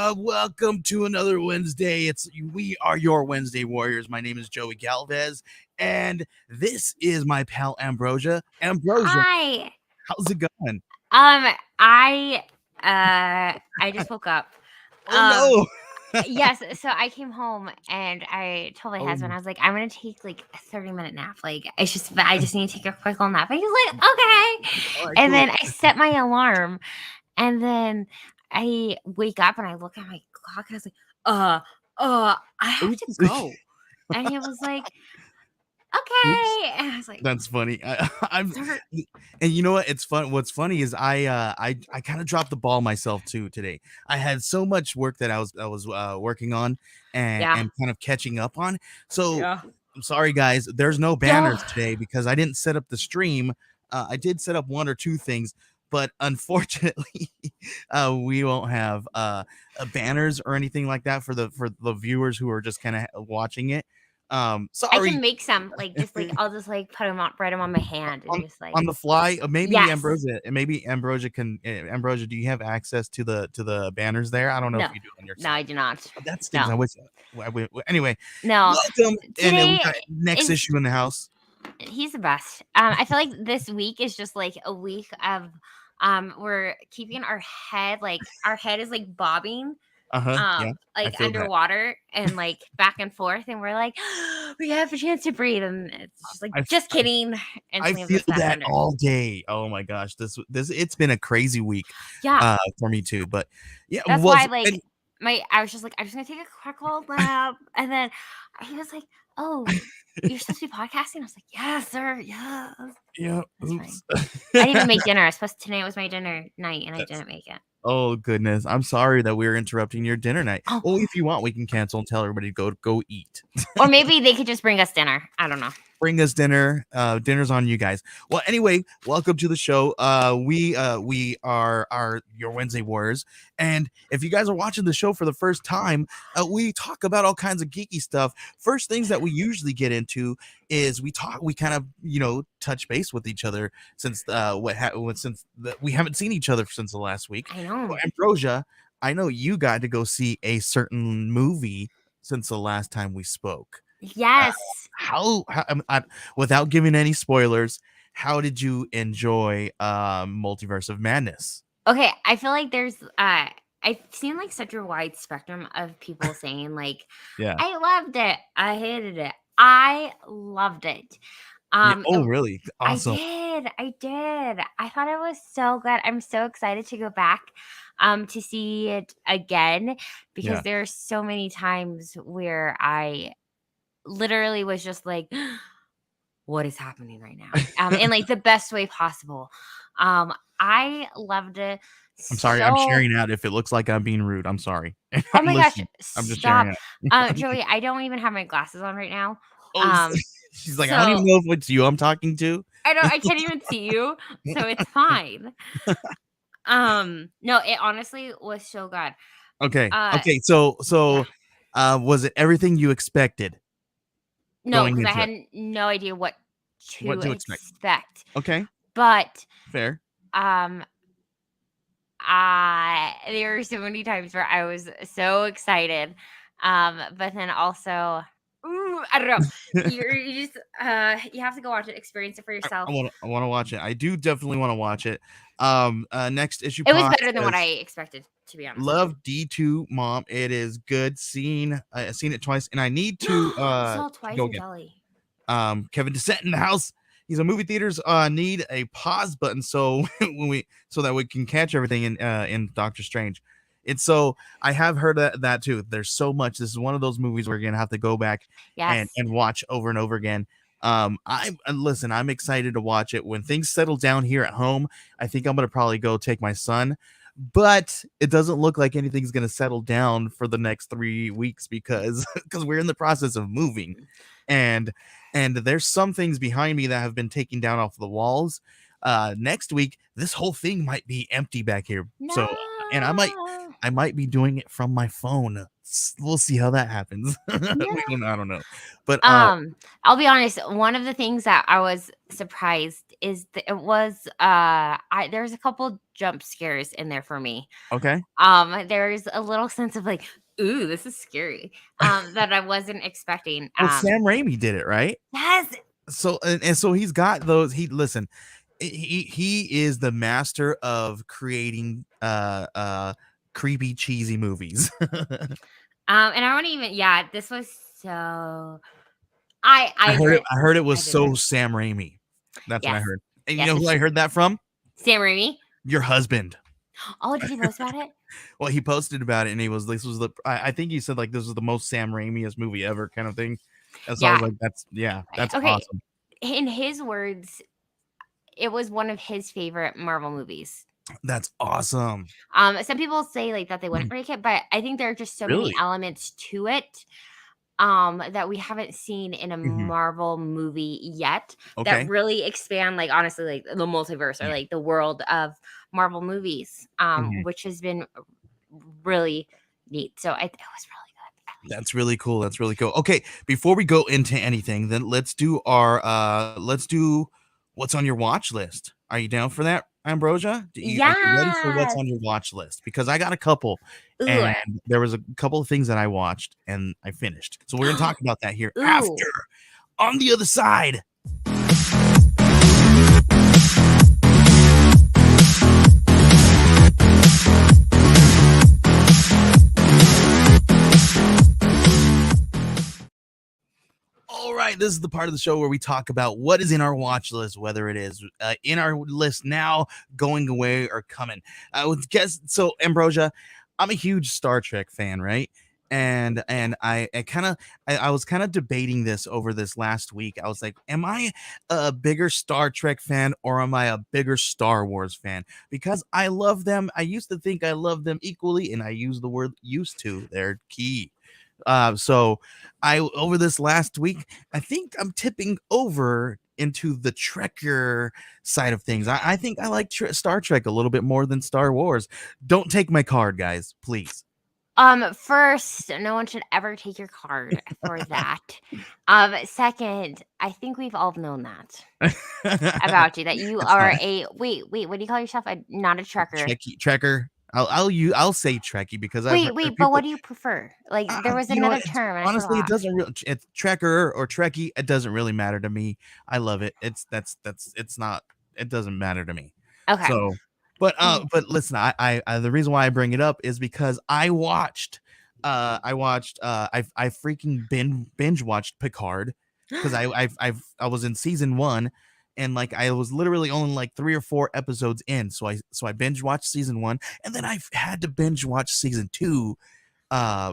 Welcome to another Wednesday. We are your Wednesday Warriors. My name is Joey Galvez, and this is my pal Ambrosia. Ambrosia, Hi. how's it going? Um, I I just woke up. Oh Um, no! yes, so I came home and I told my Oh, husband, I was like, I'm gonna take like a 30-minute nap. Like I just need to take a quick little nap. And he's like, okay. all right, And cool. then I set my alarm and then I wake up and I look at my clock and I was like, I have to Oops. go. And he was like, Oops. okay. And I was like, That's funny. I'm, sir. and you know what? It's fun. What's funny is I kind of dropped the ball myself too today. I had so much work that I was working on and Yeah. and kind of catching up on. So Yeah. I'm sorry, guys. There's no Yo. banners today because I didn't set up the stream. I did set up one or two things, but unfortunately, we won't have banners or anything like that for the viewers who are just kind of watching it. I Sorry. can make some, like, just, like, I'll just, like, put them on write them on my hand and on, just, like on the fly. Yes. Maybe Ambrosia can. Ambrosia, do you have access to the banners there? I don't know No. if you do on your No, I side. do not. That stinks. No. I wish. Anyway, No. welcome, and then we Today got next is issue in the house. he's the best. I feel like this week is just, like, a week of, we're keeping our head is, like, bobbing, Yeah, I like, feel that. underwater and, like, back and forth, and we're like, "We have a chance to breathe," and it's just like, I "Just kidding," and I slams feel us back that under. all day. Oh my gosh, this it's been a crazy week, Yeah. for me too. But yeah, That's was why, like, and I was just like, "I'm just gonna take a quick little nap," and then he was like, "Oh, you're supposed to be podcasting?" I was like, "Yes, sir, yes." yeah, That's fine. oops. I didn't even make dinner. I was supposed tonight was my dinner night, and I That's didn't make it. Oh goodness, I'm sorry that we're interrupting your dinner night. Oh, Well, if you want, we can cancel and tell everybody to go eat. or maybe they could just bring us dinner. I don't know. Bring us dinner. Dinner's on you guys. Well, anyway, welcome to the show. We are your Wednesday Warriors, and if you guys are watching the show for the first time, we talk about all kinds of geeky stuff. First things that we usually get into is we kind of touch base with each other since we haven't seen each other since the last week. I know. Well, Ambrosia, I know you got to go see a certain movie since the last time we spoke. Yes. Without giving any spoilers, how did you enjoy Multiverse of Madness? Okay, I feel like there's I've seen like such a wide spectrum of people saying like, Yeah. I loved it, I hated it, I loved it. Oh, really? Awesome. I did. I thought it was so good. I'm so excited to go back to see it again because Yeah. there are so many times where I literally was just like, what is happening right now? In like the best way possible. I loved it. I'm sorry. I'm So, sharing out. If it looks like I'm being rude, I'm sorry. oh I'm my gosh, listening. I'm just stop. sharing out. Joey, I don't even have my glasses on right now. Oh, she's like, I don't So even know if it's you I'm talking to. I can't even see you, so it's fine. No, it honestly was so good. Okay. Uh, Okay. So, yeah. was it everything you expected No, going because I into it? had no idea what What to to expect? expect. Okay. But Fair. um there were so many times where I was so excited. But then also I don't know. You just you have to go watch it, experience it for I yourself. want to watch it. I do definitely want to watch it. Next issue. It was better than what I expected, to be honest. Love D2 Mom. It is good. Seen it twice, and I need to Saw it twice go in again. Delhi. Kevin Descent in the house. He's a movie theaters need a pause button so so that we can catch everything in Doctor Strange. It's so I have heard that too. There's so much. This is one of those movies where you're gonna have to go back and Yes. watch over and over again. I'm excited to watch it when things settle down here at home. I think I'm gonna probably go take my son, but it doesn't look like anything's gonna settle down for the next 3 weeks because we're in the process of moving, and there's some things behind me that have been taken down off the walls. Next week, this whole thing might be empty back here. So, and I might No. be doing it from my phone. we'll see how that happens. Yeah. I don't know, but I'll be honest, one of the things that I was surprised is that it was, there's a couple jump scares in there for me. okay. There's a little sense of like, "Ooh, this is scary," that I wasn't expecting. Well, Sam Raimi did it, right? Yes. So and so he's got those. He listen, he is the master of creating creepy cheesy movies. And I wouldn't even yeah, this was so I agree. I heard it was I did agree. so Sam Raimi. That's what I Yes. heard. And you Yes, know who it's I true. heard that from? Sam Raimi? Your husband. Oh, did he post about it? Well, he posted about it, and he was this was the I think he said like this was the most Sam Raimiest movie ever, kind of thing. And so I was Yeah. like, that's yeah, that's Okay. awesome. In his words, it was one of his favorite Marvel movies. That's awesome. Some people say like that they wouldn't rank it, but I think there are just so many Really? elements to it that we haven't seen in a Mhm. Marvel movie yet that Okay. really expand like honestly like the multiverse or Yeah. like the world of Marvel movies, Mhm. which has been really neat. So it was really good. I liked That's really cool. That's really cool. Okay, before we go into anything, then let's do what's on your watch list. Are you down for that, Ambrosia? Are you ready for what's Yes. on your watch list? Because I got a couple, Ooh. and there was a couple of things that I watched and I finished. So we're gonna talk about that here after Ooh. on the other side. All right, this is the part of the show where we talk about what is in our watch list, whether it is in our list now, going away, or coming. I would guess so. Ambrosia, I'm a huge Star Trek fan, right? And I was kind of debating this over this last week. I was like, am I a bigger Star Trek fan or am I a bigger Star Wars fan? Because I love them. I used to think I loved them equally, and I use the word used to. They're key. So I over this last week, I think I'm tipping over into the Trekker side of things. I think I like Star Trek a little bit more than Star Wars. Don't take my card, guys, please. First, no one should ever take your card for that. Second, I think we've all known that about you that you It's are fine. a wait, what do you call yourself? Not a trucker. Trekker. I'll say Trekkie because I've heard Wait, but what people. do you prefer? Like there was You know, another it's term and I honestly, it forgot. doesn't really. It's Trekker or Trekkie. It doesn't really matter to me. I love it. That's it's not. It doesn't matter to me. Okay. So, Mm. but listen, the reason why I bring it up is because I freaking binge watched Picard because I was in season one, and like I was literally only like 3 or 4 episodes in, so I binge watched season one, and then I've had to binge watch season two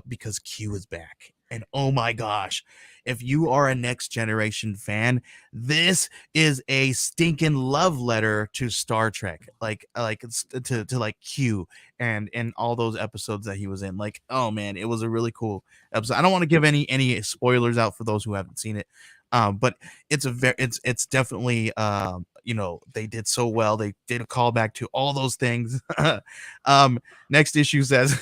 because Q is back. And oh my gosh, if you are a next generation fan, this is a stinking love letter to Star Trek. Like it's to like Q and all those episodes that he was in. Like, oh man, it was a really cool episode. I don't want to give any spoilers out for those who haven't seen it. But it's definitely they did so well. They did a callback to all those things. Next issue says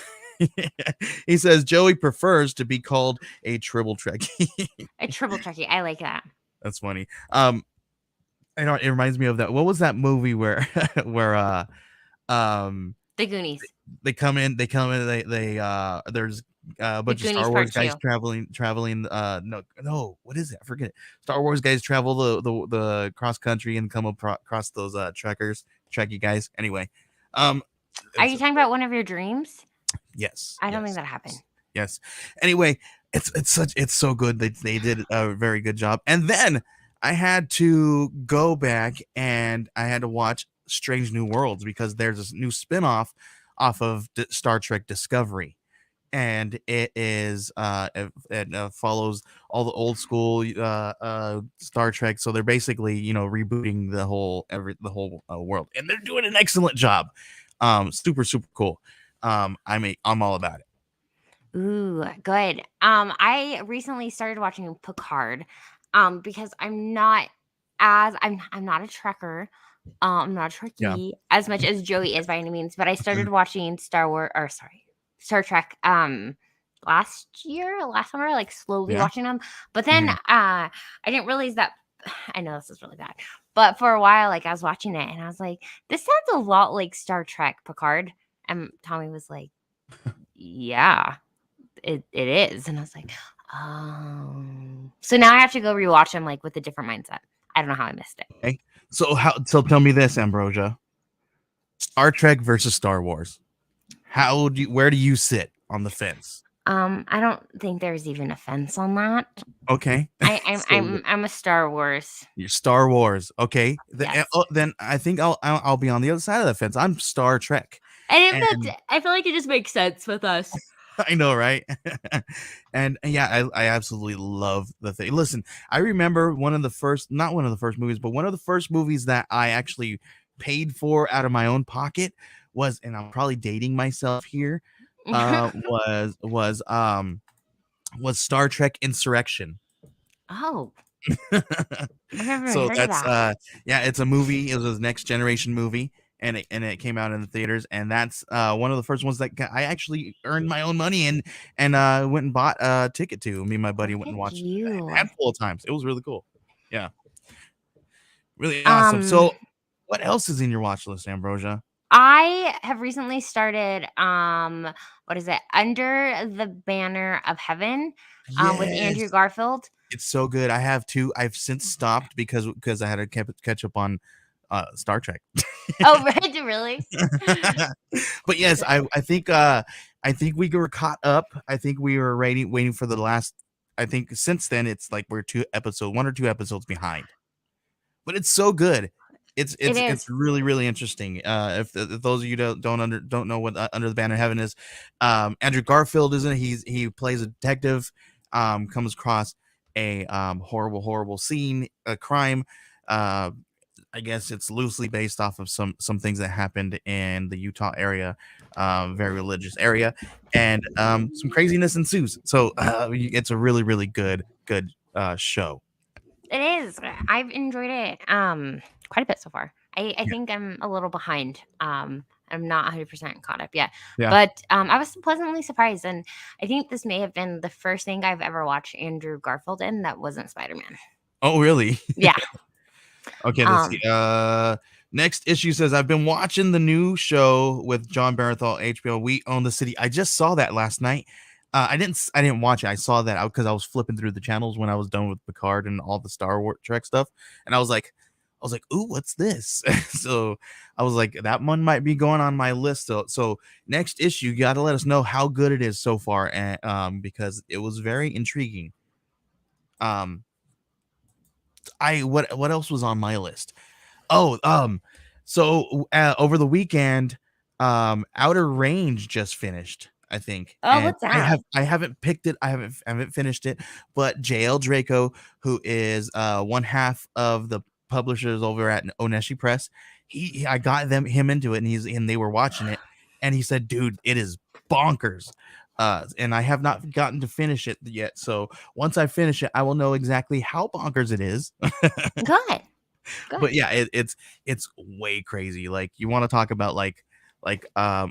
he says Joey prefers to be called a triple Trekkie. A triple turkey. I like that. That's funny. I know it reminds me of that. What was that movie where where um The Goonies. they come in there's a The bunch of Goonies Star part Wars guys two. traveling no, what is it? I forget it. Star Wars guys travel the cross country and come across those Trekkie guys. Anyway, um Are it's you talking about one of your dreams? yes, I don't think yes, that happened. yes. Anyway, it's so good. They did a very good job. And then I had to go back and I had to watch Strange New Worlds because there's this new spinoff off of Star Trek Discovery. And it is it follows all the old school Star Trek. So they're basically rebooting the whole world, and they're doing an excellent job. Super cool. I'm all about it. Ooh, good. I recently started watching Picard, because I'm not a Trekker. I'm not a Yeah. Trekkie as much as Joey is by any means, but I started watching Star Trek, last summer, like slowly Yeah. watching them. But then Mhm. I didn't realize that. I know this is really bad, but for a while, like I was watching it and I was like, this sounds a lot like Star Trek Picard. And Tommy was like, yeah, it is. And I was like, oh. So now I have to go rewatch them like with a different mindset. I don't know how I missed it. Okay. So tell me this, Ambrosia. Star Trek versus Star Wars. Where do you sit on the fence? I don't think there's even a fence on that. Okay. I, I'm So I'm I'm a Star Wars. you're Star Wars. Okay. Yes. Then I think I'll be on the other side of the fence. I'm Star Trek. And in And fact, I feel like it just makes sense with us. I know, right? And yeah, I absolutely love the thing. Listen, I remember not one of the first movies, but one of the first movies that I actually paid for out of my own pocket was, and I'm probably dating myself here, was Star Trek Insurrection. Oh, I've never even So heard of that's that. yeah, it's a movie. It was a next generation movie, and it came out in the theaters, and that's one of the first ones that I actually earned my own money and went and bought a ticket to. Me and my buddy Look went and at watched it a you. handful of times. It was really cool. Yeah, really awesome. Um, So what else is in your watch list, Ambrosia? I have recently started what is it? Under the Banner of Heaven with Andrew Yes, Garfield. it's so good. I have two. I've since stopped because I had to catch up on Star Trek. Oh, right, really? But yes, I think we were caught up. I think we were waiting for the last. I think since then it's like we're one or two episodes behind. But it's so good. It It's is. really really interesting. If those of you don't know what Under the Banner of Heaven is, Andrew Garfield isn't it? He plays a detective. Comes across a horrible scene, a crime. Uh, I guess it's loosely based off of some things that happened in the Utah area, very religious area, and some craziness ensues. So it's a really really good show. It is. I've enjoyed it quite a bit so far. I Yeah, think I'm a little behind. I'm not 100% caught up yet. yeah. But I was pleasantly surprised and I think this may have been the first thing I've ever watched Andrew Garfield in that wasn't Spider-Man. Oh really? Yeah. Okay, let's see. Um Next issue says I've been watching the new show with John Barenthal, HBO. We Own the City. I just saw that last night. I didn't watch it. I saw that out because I was flipping through the channels when I was done with Picard and all the Star Wars Trek stuff, and I was like, ooh, what's this? So I was like, that one might be going on my list. So next issue, you got to let us know how good it is so far, and because it was very intriguing. Um, I what else was on my list? Oh, so over the weekend, Outer Range just finished, I think, oh, and what's that? I haven't picked it. I haven't finished it, but JL Draco, who is one half of the publishers over at Oneshi Press, I got him into it, and they were watching it, and he said, "Dude, it is bonkers." And I have not gotten to finish it yet. So once I finish it, I will know exactly how bonkers it is. Good. Good. But yeah, it's way crazy. Like you want to talk about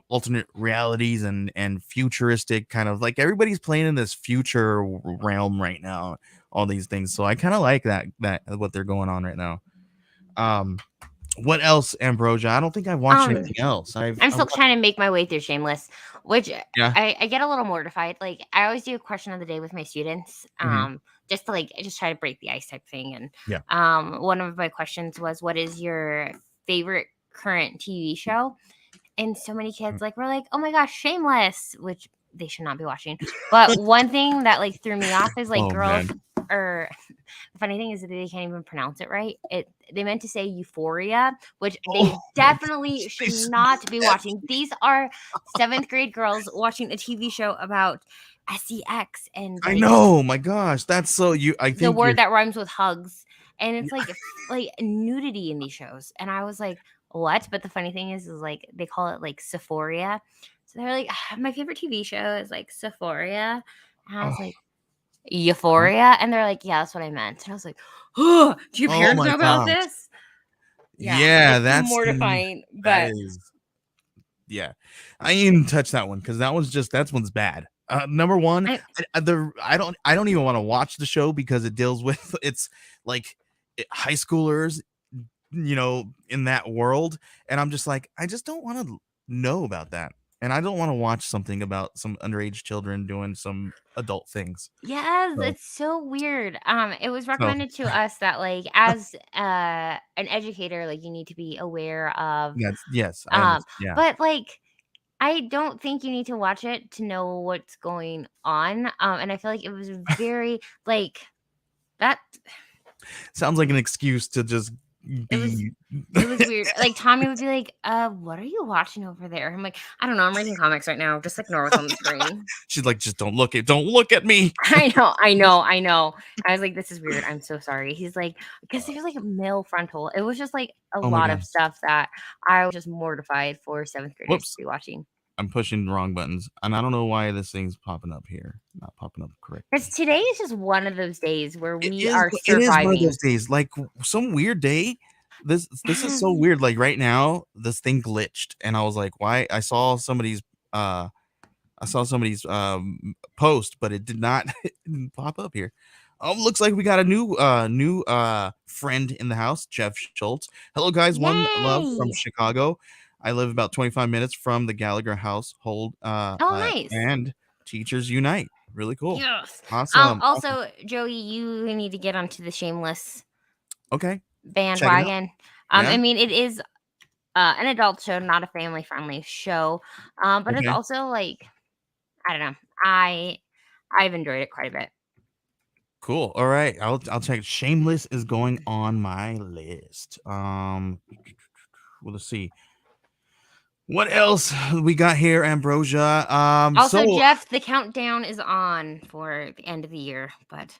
alternate realities and futuristic kind of like everybody's playing in this future realm right now, all these things. So I kind of like that what they're going on right now. Um what else, Ambrosia? I don't think I've watched Um anything else. I'm I've still watched, trying to make my way through Shameless, which yeah. I get a little mortified. Like I always do a question of the day with my students, Mhm. just to like just try to break the ice type thing. And Yeah. one of my questions was, "What is your favorite current TV show?" And so many kids like were like, "Oh my gosh, Shameless," which they should not be watching. But one thing that like threw me off is like Oh girls man. are the funny thing is that they can't even pronounce it right. They meant to say Euphoria, which they Oh, definitely should they said not be that. watching. These are 7th grade girls watching a TV show about sex and I like know, my gosh, that's so you. I the think you're. word that rhymes with hugs. And it's like nudity in these shows. And I was like, what? But the funny thing is like they call it like Sephoria. So they're like, my favorite TV show is like Sephoria. And I was Oh, like, Euphoria? And they're like, yeah, that's what I meant. And I was like, oh, do your oh parents my know about gosh. this? Yeah, Yeah, it's mortifying, that but is yeah. I didn't even touch that one because that one's bad. Number one, I I don't even want to watch the show because it deals with it's like high schoolers, in that world, and I'm just like, I just don't want to know about that, and I don't want to watch something about some underage children doing some adult things. Yes, So, it's so weird. It was so recommended to us that, like, as, an educator, like, you need to be aware of, yes, yes, I um understand. Yeah, but, like, I don't think you need to watch it to know what's going on, and I feel like it was very, like, that sounds like an excuse to just it was be. it was weird. Like, Tommy would be like, what are you watching over there?" I'm like, "I don't know, I'm reading comics right now, just ignore what's on the screen." She's like, just don't look at me. I know. I was like, "This is weird, I'm so sorry." He's like, "'Cause there's, like, a male frontal." It was just, like, a Oh my lot of god. stuff that I was just mortified for 7th graders to Whoops. be watching. I'm pushing the wrong buttons, and I don't know why this thing's popping up here. Not popping up 'Cause correctly. today is just one of those days where It we is are it is one of those surviving. days, like, some weird day. This is so weird, like, right now, this thing glitched, and I was like, "Why?" Uh I saw somebody's, post, but it did not it didn't pop up here. Looks like we got a new friend in the house, Jeff Schultz. "Hello, guys. One love from Yay! Chicago. I live about 25 minutes from the Gallagher household, Oh, nice. and Teachers Unite." Really cool. Yes. Awesome, awesome. Also, Joey, you need to get onto the Shameless Okay. Check it out. bandwagon. Yeah? I mean, it is, an adult show, not a family-friendly show, but it's Okay. also, like, I don't know. I've enjoyed it quite a bit. Cool. Alright. I'll check. Shameless is going on my list. Well, let's see. What else we got here, Ambrosia? Also, Jeff, the countdown is on for the end of the year, but,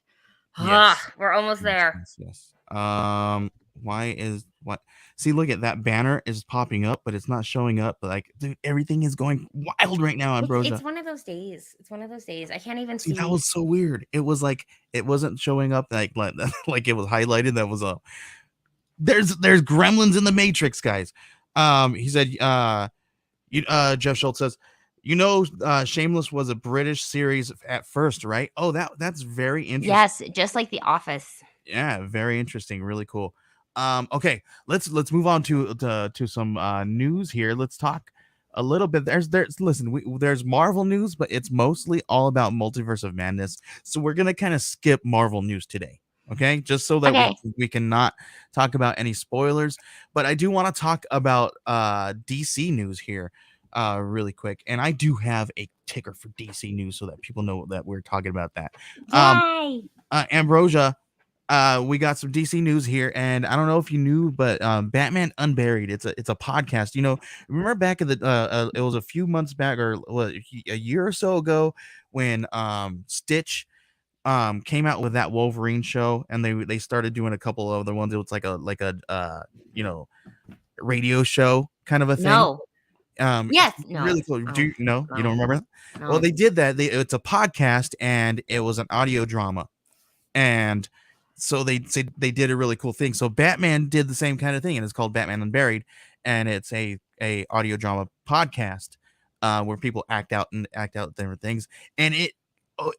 Yes. we're almost Yes, there. yes, yes. Why is what? See, look at that banner is popping up, but it's not showing up. Like, dude, everything is going wild right now, It's Ambrosia. one of those days. It's one of those days. I can't even See, that see. was so weird. It was like it wasn't showing up like like it was highlighted. That was a there's gremlins in the Matrix, guys. He said, Jeff Schultz says, Shameless was a British series at first, right? Oh, that's very interesting. Yes, just like The Office. Yeah, very interesting, really cool. Okay, let's move on to some news here. Let's talk a little bit. There's listen, there's Marvel news, but it's mostly all about Multiverse of Madness. So we're gonna kind of skip Marvel news today. Okay, just so that Okay. we cannot talk about any spoilers. But I do want to talk about DC news here really quick. And I do have a ticker for DC news so that people know that we're talking about that. Um Yay! Ambrosia, we got some DC news here, and I don't know if you knew, but Batman Unburied. It's a podcast. Remember back in the it was a few months back, or what, a year or so ago, when Stitch came out with that Wolverine show, and they started doing a couple of other ones. It was like a you know radio show kind of a thing. No. It's Yes. No. really cool. Do No. you know? You don't No. remember? Well, No. they did that. It's a podcast, and it was an audio drama, and so they did a really cool thing. So Batman did the same kind of thing, and it's called Batman Unburied, and it's a audio drama podcast where people act out different things, and it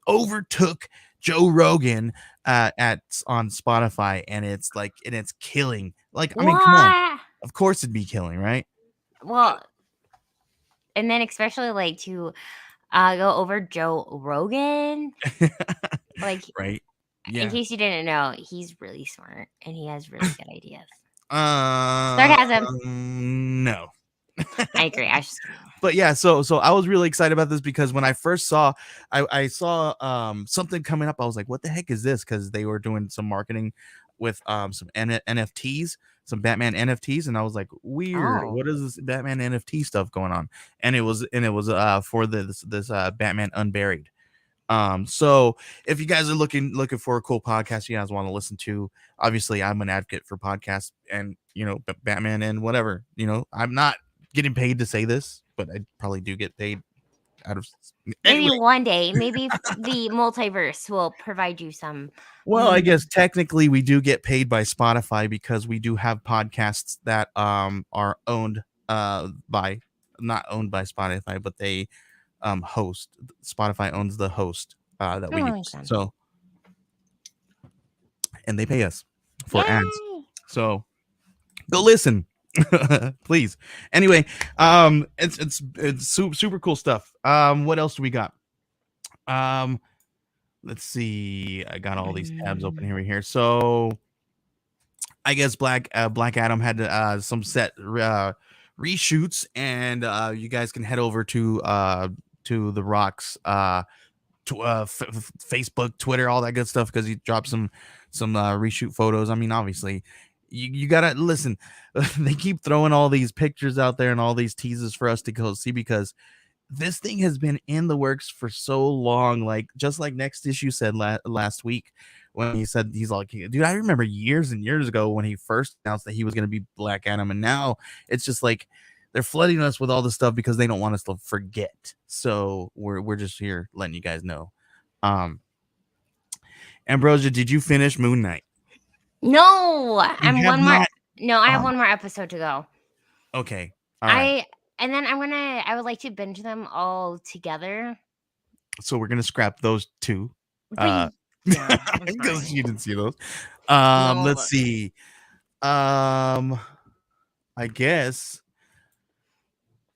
overtook Joe Rogan at on Spotify, and it's killing. Like, I mean, come on, What? of course it'd be killing, right? Well, and then especially, like, to, go over Joe Rogan, like, Right? in Yeah. case you didn't know, he's really smart and he has really good ideas. Uh, Sarcasm. no. I agree. I was just kidding. But yeah, so I was really excited about this because when I first saw, I saw something coming up. I was like, what the heck is this? Because they were doing some marketing with some NFTs, some Batman NFTs, and I was like, weird. Oh. What is this Batman NFT stuff going on? And it was for this Batman Unburied. So if you guys are looking for a cool podcast you guys want to listen to, obviously I'm an advocate for podcasts, and Batman and whatever. I'm not getting paid to say this, but I probably do get paid out of Maybe anyway. one day, maybe the multiverse will provide you some. Well, I guess technically we do get paid by Spotify because we do have podcasts that are owned by not owned by Spotify, but they host. Spotify owns the host that we Oh, that makes use. sense. So, and they pay us for ads. Yay! So go listen, please. Anyway, it's super cool stuff. What else do we got? Um, let's see. I got all these tabs open here. So I guess Black Adam had some set reshoots, and you guys can head over to the Rock's Facebook, Twitter, all that good stuff, because he dropped some reshoot photos. I mean, obviously, you gotta listen. They keep throwing all these pictures out there and all these teasers for us to go see, because this thing has been in the works for so long. Like, just like Next Issue said last week, when he said, he's like, dude, I remember years and years ago when he first announced that he was going to be Black Adam, and now it's just like they're flooding us with all this stuff because they don't want us to forget. So we're just here letting you guys know. Ambrosia, did you finish Moon Knight? No, You I'm have one more. not. No, I have Oh, one more episode to go. okay. All right. And then I would like to binge them all together. So we're gonna scrap those two. But yeah, that's Because fine. you didn't see those. No, Let's see. I guess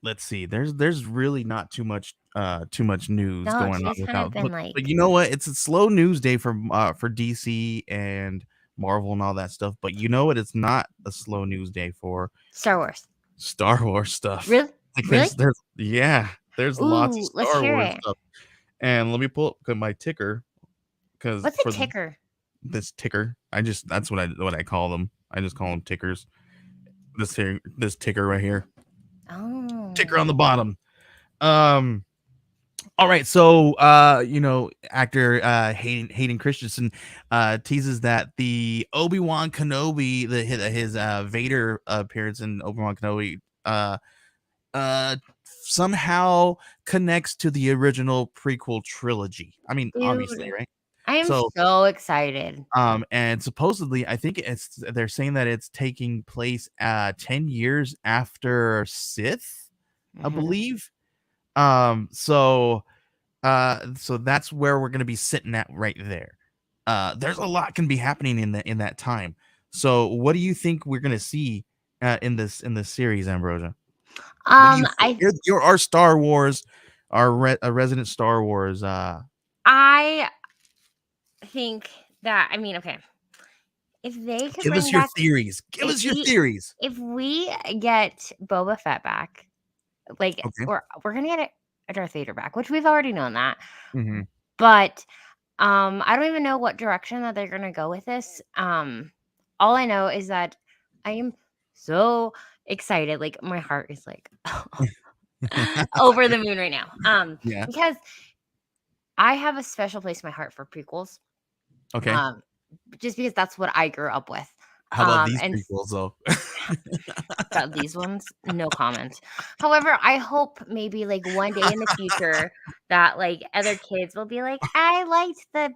let's see. There's really not too much news no, going on today's kind of without, been but like you know what? It's a slow news day for DC and Marvel and all that stuff. But you know what? It's not a slow news day for Star Wars. Star Wars stuff. Really? Like Really? there's lots of Ooh, let's Star hear Wars it. stuff. And let me pull up my ticker, because What's a ticker? this ticker, that's what I call them. I just call them tickers. This ticker right here, ticker on the Oh. bottom. All right, so actor Hayden Christensen teases that the Obi-Wan Kenobi, his Vader appearance in Obi-Wan Kenobi uh somehow connects to the original prequel trilogy. I mean, obviously, Dude, right? I am So so excited. and supposedly, I think they're saying that it's taking place 10 years after Sith, I Mhm. believe. So that's where we're going to be sitting at right there. There's a lot can be happening in that time. So what do you think we're going to see in this series, Ambrosia? What do you think? I You're our Star Wars, a resident Star Wars. I think that, I mean, okay, if they could Give us bring your back theories. Give if us your we theories. if we get Boba Fett back, like, Okay. we're gonna get a Darth Vader back, which we've already known that. Mm-hmm. But I don't even know what direction that they're gonna go with this. All I know is that I am so excited. Like, my heart is like over the moon right now. Yeah. Because I have a special place in my heart for prequels. Okay. Um, just because that's what I grew up with. How about these And prequels though? about these ones, no comment. However, I hope maybe like one day in the future that like other kids will be like, I liked the,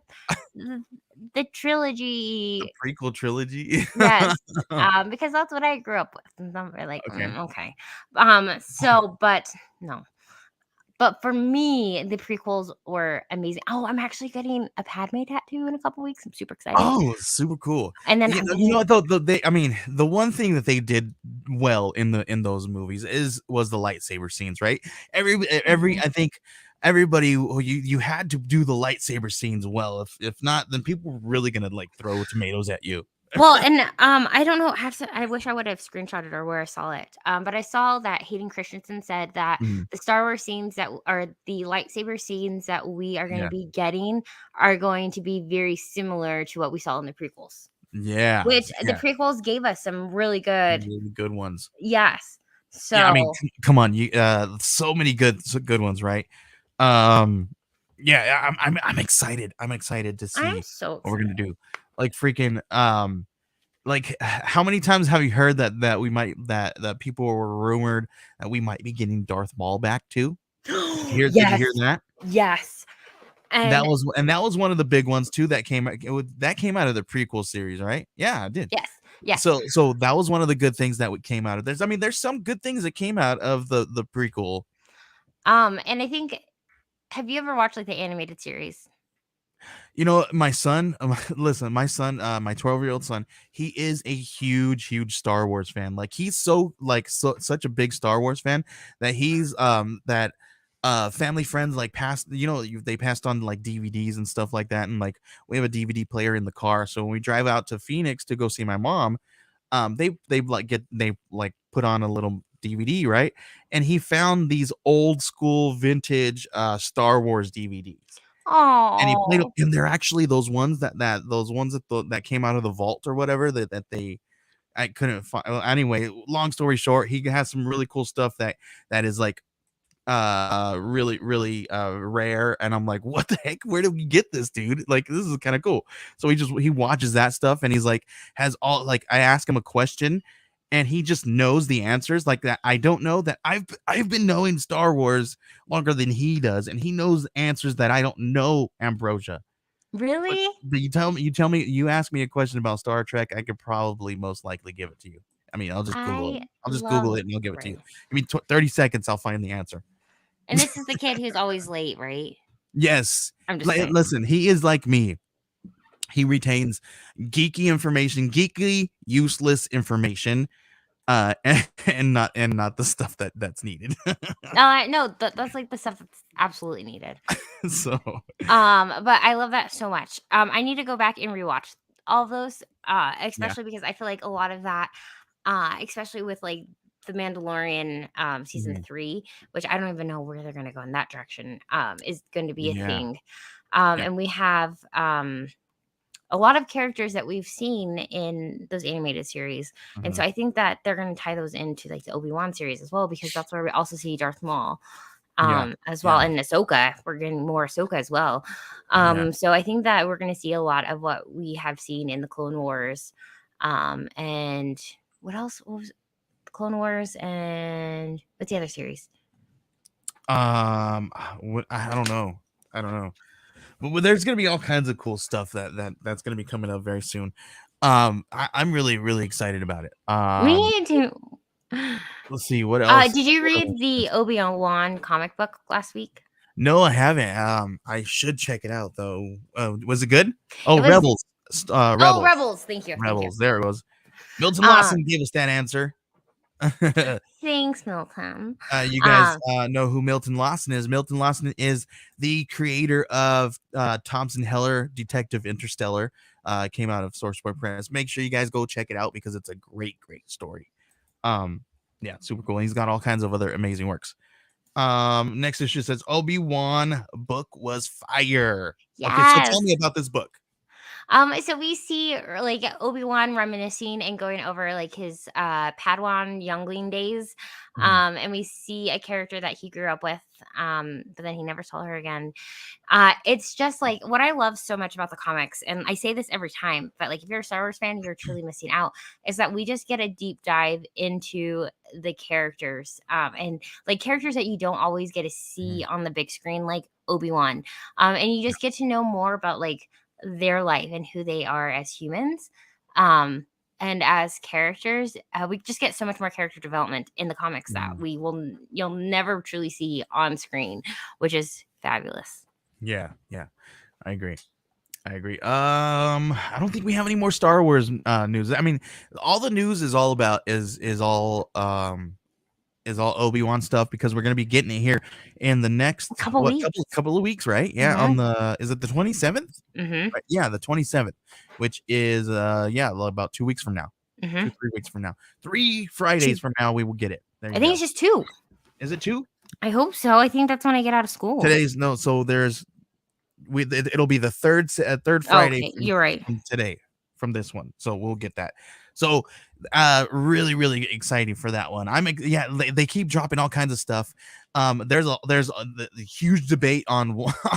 the The trilogy. prequel trilogy. Yes. Because that's what I grew up with. And some are like, Okay. okay. But no. But for me, the prequels were amazing. Oh, I'm actually getting a Padme tattoo in a couple weeks. I'm super excited. Oh, super cool. And then I'm You know getting what though? I mean, the one thing that they did well in those movies was the lightsaber scenes, right? Mhm. I think everybody you had to do the lightsaber scenes well. If not, then people were really gonna like throw tomatoes at you. Well, and I don't know. I wish I would have screenshotted or where I saw it. But I saw that Hayden Christensen said that Mhm. the Star Wars scenes that are the lightsaber scenes that we are going to Yeah, be getting are going to be very similar to what we saw in the prequels. yeah, Which the yeah. prequels gave us some really good. Really good ones. Yes. Yeah, I mean, So come on, you so many good ones, right? Um, yeah, I'm excited. I'm excited to I'm see so what we're gonna excited. do. Like freaking like how many times have you heard that we might that people were rumored that we might be getting Darth Maul back too? Did you Yes. hear that? Yes. And That was one of the big ones too that came out of the prequel series, right? Yeah, it did. yes. Yes. So that was one of the good things that came out of this. I mean, there's some good things that came out of the prequel. And I think Have you ever watched like the animated series? You know, my son, listen, my son, my 12-year-old son, he is a huge Star Wars fan. Like he's such a big Star Wars fan that family friends like passed, they passed on like DVDs and stuff like that, and like we have a DVD player in the car. So when we drive out to Phoenix to go see my mom, they put on a little DVD, right? And he found these old school vintage Star Wars DVDs, and he played, Oh, and they're actually those ones that came out of the vault or whatever that they I couldn't find. Well, anyway, long story short, he has some really cool stuff that is like really rare, and I'm like, what the heck, where did we get this, dude? Like, this is kind of cool. So he watches that stuff, and he's like, has all, like, I ask him a question and he just knows the answers like that. I don't know that I've been knowing Star Wars longer than he does, and he knows answers that I don't know, Ambrosia. but, really? but you ask me a question about Star Trek, I could probably most likely give it to you. I mean, I I'll just Google love it and I'll give it to you. right. I mean, 30 seconds, I'll find the answer. And this is the kid who's always late, right? Yes. I'm just saying. Listen, he is like me. He retains geeky information, geeky, useless information, and not the stuff that's needed. No, that's like the stuff that's absolutely needed. So But I love that so much. I need to go back and rewatch all of those, yeah. especially because I feel like a lot of that, especially with like the Mandalorian season Mhm. 3, which I don't even know where they're going to go in that direction, is going to be a Yeah. thing. Yeah. And we have a lot of characters that we've seen in those animated series, and so Mhm. I think that they're going to tie those into like the Obi-Wan series as well, because that's where we also see Darth Maul Yeah. as well. Yeah. And Ahsoka, we're getting more Ahsoka as well. Yeah. So I think that we're going to see a lot of what we have seen in the Clone Wars. And what else? What was Clone Wars and what's the other series? I don't know. I don't know. But there's gonna be all kinds of cool stuff that's gonna be coming up very soon. I'm really excited about it. We need to. Let's see what else. Did you read the Obi-Wan comic book last week? No, I haven't. I should check it out though. Was it good? It Oh, was Rebels. Oh, Rebels. Rebels. Thank you. Thank you. Rebels. There it was. Milton Um, Lawson gave us that answer. Thanks, Milton. You guys Um, know who Milton Lawson is. Milton Lawson is the creator of Thompson Heller Detective Interstellar. Came out of Sourceboy Press. Make sure you guys go check it out because it's a great story. Um, yeah, super cool. He's got all kinds of other amazing works. Next issue says Obi-Wan book was fire. Okay, so tell yes. me about this book. So we see like Obi-Wan reminiscing and going over like his Padawan youngling days. Mhm. And we see a character that he grew up with, but then he never saw her again. It's just like what I love so much about the comics, and I say this every time, but like if you're a Star Wars fan, you're truly missing out, is that we just get a deep dive into the characters, and like characters that you don't always get to see Mhm. on the big screen, like Obi-Wan. And you just get to know more about like their life and who they are as humans. Um, and as characters, we just get so much more character development in the comics that Mhm. you'll never truly see on screen, which is fabulous. Yeah, I agree. I agree. I don't think we have any more Star Wars news. I mean, all the news is all about is all Obi-Wan stuff because we're gonna be getting it here in the A next couple weeks. couple of weeks, right? Yeah, Mhm. on the is it the 27th? Mhm. Right, yeah, the 27th, which is about 2 weeks from now. Mhm. 2-3 weeks from now. 3 Fridays 2. from now we will get it. There I you think go. it's just 2. Is it 2? I hope so. I think that's when I get out of school. Today's no, so it'll be the third Friday Okay, you're right. from today, from this one. So we'll get that. So really exciting for that one. Yeah, they keep dropping all kinds of stuff. The huge debate on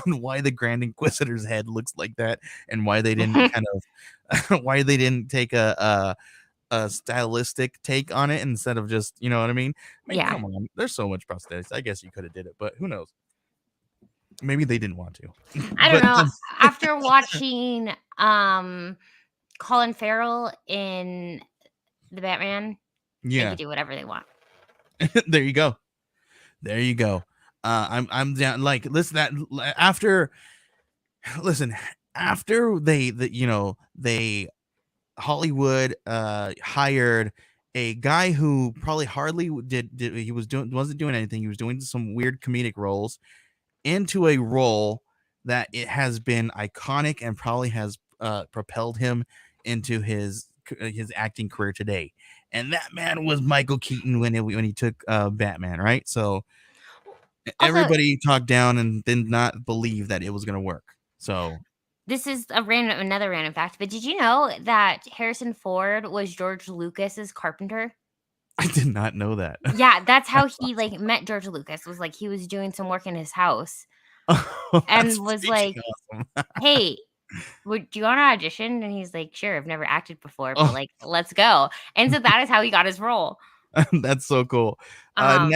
on why the Grand Inquisitor's head looks like that, and why they didn't kind of why they didn't take a stylistic take on it instead of just, you know what I mean? I mean, Yeah. come on, there's so much prosthetics. I guess you could have did it, but who knows? Maybe they didn't want to. I don't But know. After watching Colin Farrell in The Batman, they yeah, could do whatever they want. there you go. There you go. I'm down. Like, listen, that after listen after they Hollywood hired a guy who probably hardly did he wasn't doing anything. He was doing some weird comedic roles into a role that it has been iconic and probably has propelled him into his acting career today. And that man was Michael Keaton when he took Batman, right? So Also, everybody talked down and did not believe that it was going to work. So this is another random fact, but did you know that Harrison Ford was George Lucas's carpenter? I did not know that. Yeah, that's how That's he, like, met George Lucas, was, like, he was doing some work in his house awesome. That's and was like, freaking awesome. "Hey, do you wanna audition?" And he's like, "Sure, I've never acted before, but, Oh, like, let's go." And so that is how he got his role. that's so cool. Um,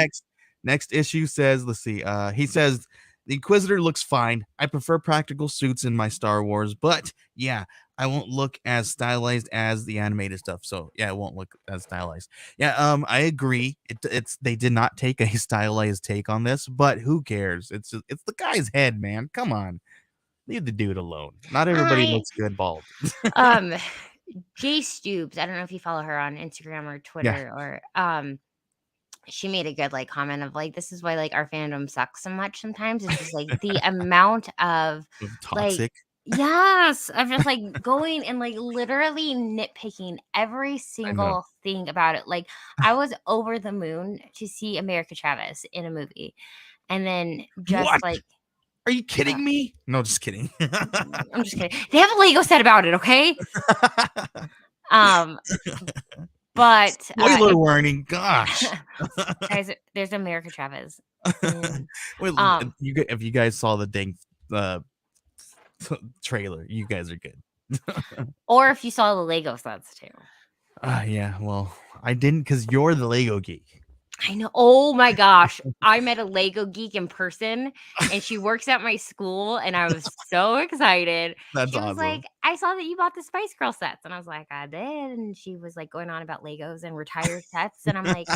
Next issue says, let's see. He says the Inquisitor looks fine. I prefer practical suits in my Star Wars, but yeah, I won't look as stylized as the animated stuff. So yeah, it won't look as stylized. Yeah, I agree. It's they did not take a stylized take on this, but who cares? It's the guy's head, man. Come on, leave the dude alone. Not everybody I looks good bald. um, Jay Stoops, I don't know if you follow her on Instagram or Yeah, Twitter or, she made a good, like, comment of, like, "This is why, like, our fandom sucks so much sometimes." It's just, like, the amount of, like, toxic. yes, of just, like, going and, like, literally nitpicking every I know. single thing about it. Like, I was over the moon to see America Chavez in a movie, and then just, What? like, Are you uh, kidding me? No, just kidding. I'm just kidding. They have a Lego set about it, okay? Um, but, Spoiler it warning, gosh. guys, there's America Chavez, and, Well, um if you guys saw the dang uh, trailer, you guys are good. or if you saw the Lego sets too. Yeah, well, I didn't because you're the Lego geek. I know. Oh my gosh. I met a Lego geek in person and she works at my school and I was so excited. That's She was like, awesome. "I saw that you bought the Spice Girl sets." And I was like, "I did." And she was like going on about Legos and retired sets. And I'm like,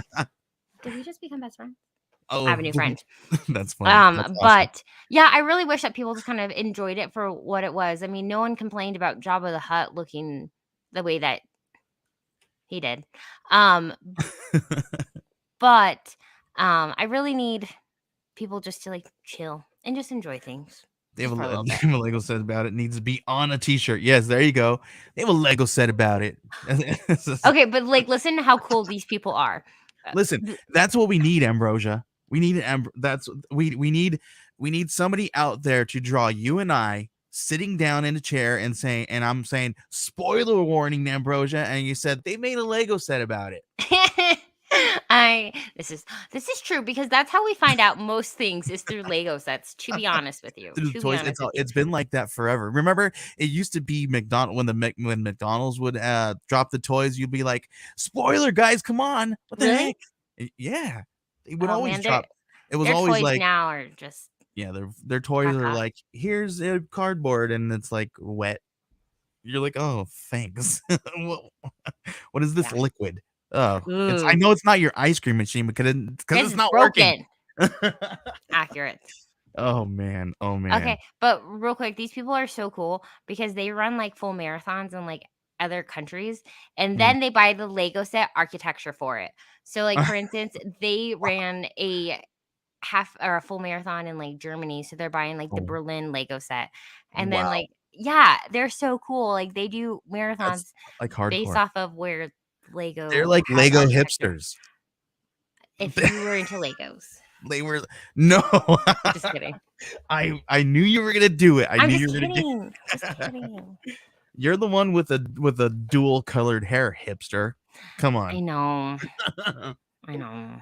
"Did we just become best friends?" I have Oh, a new friend. that's funny. That's awesome. But yeah, I really wish that people just kind of enjoyed it for what it was. I mean, no one complained about Jabba the Hutt looking the way that he did. Um, but I really need people just to, like, chill and just enjoy things just for a little They bit. have a Lego set about it. Needs to be on a T-shirt. Yes, there you go. They have a Lego set about it. Okay, but, like, listen to how cool these people are. Listen, Th that's what we need, Ambrosia. We need that's we need somebody out there to draw you and I sitting down in a chair and saying, and I'm saying, spoiler warning, Ambrosia, and you said they made a Lego set about it. I this is true because that's how we find out most things is through Lego sets, to be honest with you, Through the to be toys, honest with you. it's been like that forever. Remember, it used to be McDonald when McDonald's would drop the toys, you'd be like, spoiler, guys, come on, what the Really? heck? Yeah, they would Oh, always man, drop. It was their always toys like, now are just yeah, their toys are caca. like, here's a cardboard and it's like wet. You're like, oh, thanks. what, what is this Yeah. liquid? Oh, I Ooh, know it's not your ice cream machine because this it's is not working. broken. Accurate. Oh man, oh Okay, man. but real quick, these people are so cool because they run like full marathons in like other countries and Mm. then they buy the Lego set architecture for it. So like for instance, they ran a half or a full marathon in like Germany, so they're buying like the Oh, Berlin Lego set. And then wow, like yeah, they're so cool. Like they do that's marathons like based hardcore. off of where They're Lego like has Lego architecture. hipsters. If you were into Legos. They were no. Just kidding. I knew you were gonna do it. I I'm knew just you were gonna get. kidding. Just kidding. You're the one with a dual colored hair, hipster. Come I on. know. I know.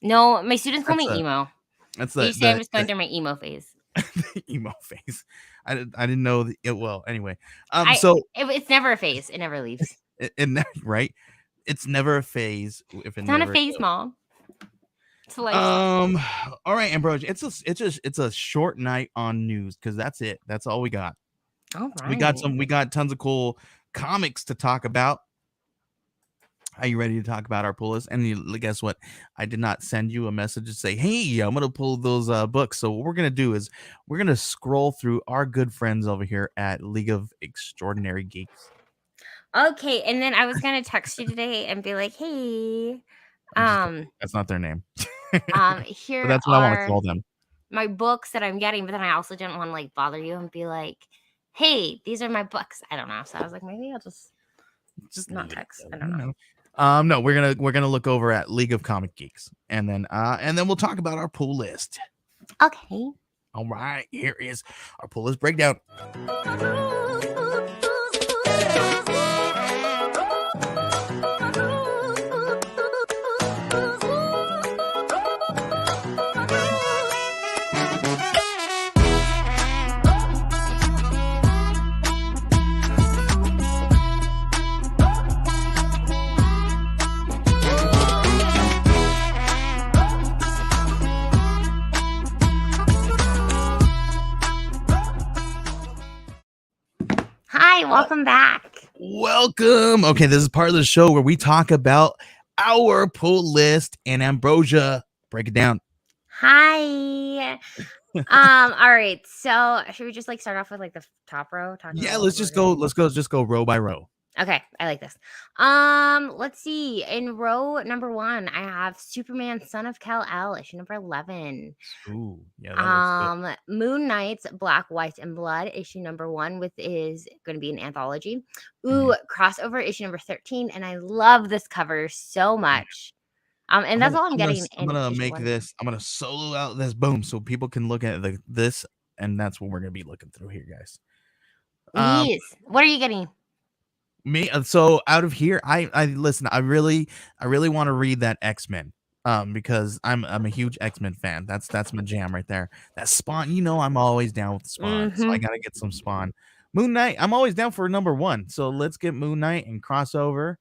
No, my students call That's me emo. that's They say I'm just going through my emo phase. the emo face. I didn't know it. Well, anyway, I so it's never a phase. It never leaves. right, it's never a phase if it It's not a never phase, goes. mom. It's a lifestyle. Um, all right, Ambrosia, it's a short night on news because that's it. That's all we got. All right. We got tons of cool comics to talk about. Are you ready to talk about our pull list? And guess what? I did not send you a message to say, "Hey, I'm gonna pull those books." So what we're gonna do is we're gonna scroll through our good friends over here at League of Extraordinary Geeks. Okay, and then I was gonna text you today and be like, "Hey, I'm just kidding. um, That's not their name, but here that's what I want to are call them. my books that I'm getting," but then I also didn't want to like bother you and be like, "Hey, these are my books." I don't know. So I was like, maybe I'll just Just not leave it. text. I There, don't know. No, we're gonna look over at League of Comic Geeks, and then we'll talk about our pull list. Okay. All right, here is our pull list breakdown. Hi, welcome back. Welcome. Okay, this is part of the show where we talk about our pull list, and Ambrosia, break it down. Hi. All right. So should we just like start off with like the top row? Talking Yeah, about let's what we're just go. getting? Let's go. Just go row by row. Okay, I like this. Let's see. In row number 1, I have Superman, Son of Kal-El, issue number 11. Ooh, yeah, that looks good. Moon Knight's Black, White, and Blood, issue number 1, with is going to be an anthology. Mhm. Ooh, crossover, issue number 13, and I love this cover so much. And that's all I'm getting I'm in gonna issue make 1. this. I'm gonna solo out this boom so people can look at this, and that's what we're gonna be looking through here, guys. Yes. What are you getting? Me, so out of here, I listen. I really want to read that X-Men, because I'm a huge X-Men fan. That's my jam right there. That Spawn, I'm always down with the Spawn, so I Mm-hmm. gotta get some Spawn. Moon Knight, I'm always down for number one. So let's get Moon Knight and crossover.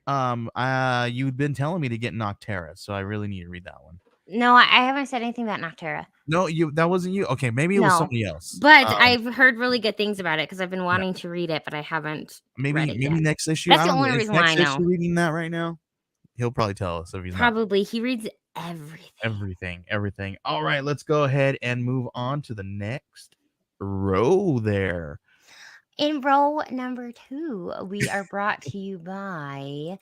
You'd been telling me to get Noctera, so I really need to read that one. No, I haven't said anything about Noctera. No, that wasn't you. Okay, maybe it was No, somebody else. but I've heard really good things about it because I've been Yeah, wanting to read it, but I haven't read maybe it yet. next issue. That's I the don't know. only Is reason why I next know. issue reading that right now? He'll probably tell us if he's not. Probably. He reads everything. Everything. All right, let's go ahead and move on to the next row there. In row number 2, we are brought to you by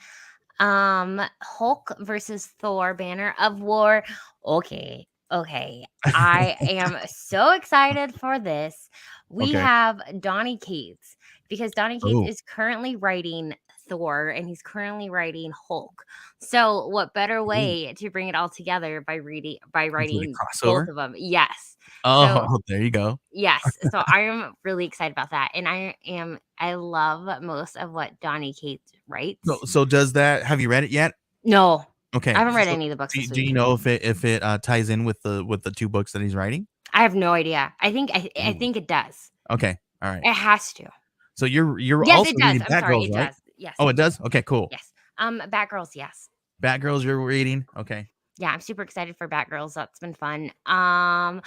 Hulk versus Thor, Banner of War. Okay. I am so excited for this. We Okay. have Donny Cates because Donny Cates Oh, is currently writing Thor and he's currently writing Hulk. So what better ooh, way to bring it all together by writing into the both crossover. of them? Yes. So Oh, there you go. yes. So I am really excited about that. And I love most of what Donny Cates So, writes. does that? Have you read it yet? No, I Okay. haven't read So, any of the books this do you week. know if it ties in with the two books that he's writing? I have no idea. I Ooh. think it does. Okay. All right. It has to. So you're Yes, also it does. reading I'm sorry, Batgirls, it right? does. Yes, Oh, it it does. Okay, cool. yes. Batgirls, yes. Batgirls, you're reading. Okay. Yeah, I'm super excited for Batgirls. That's been fun. I'm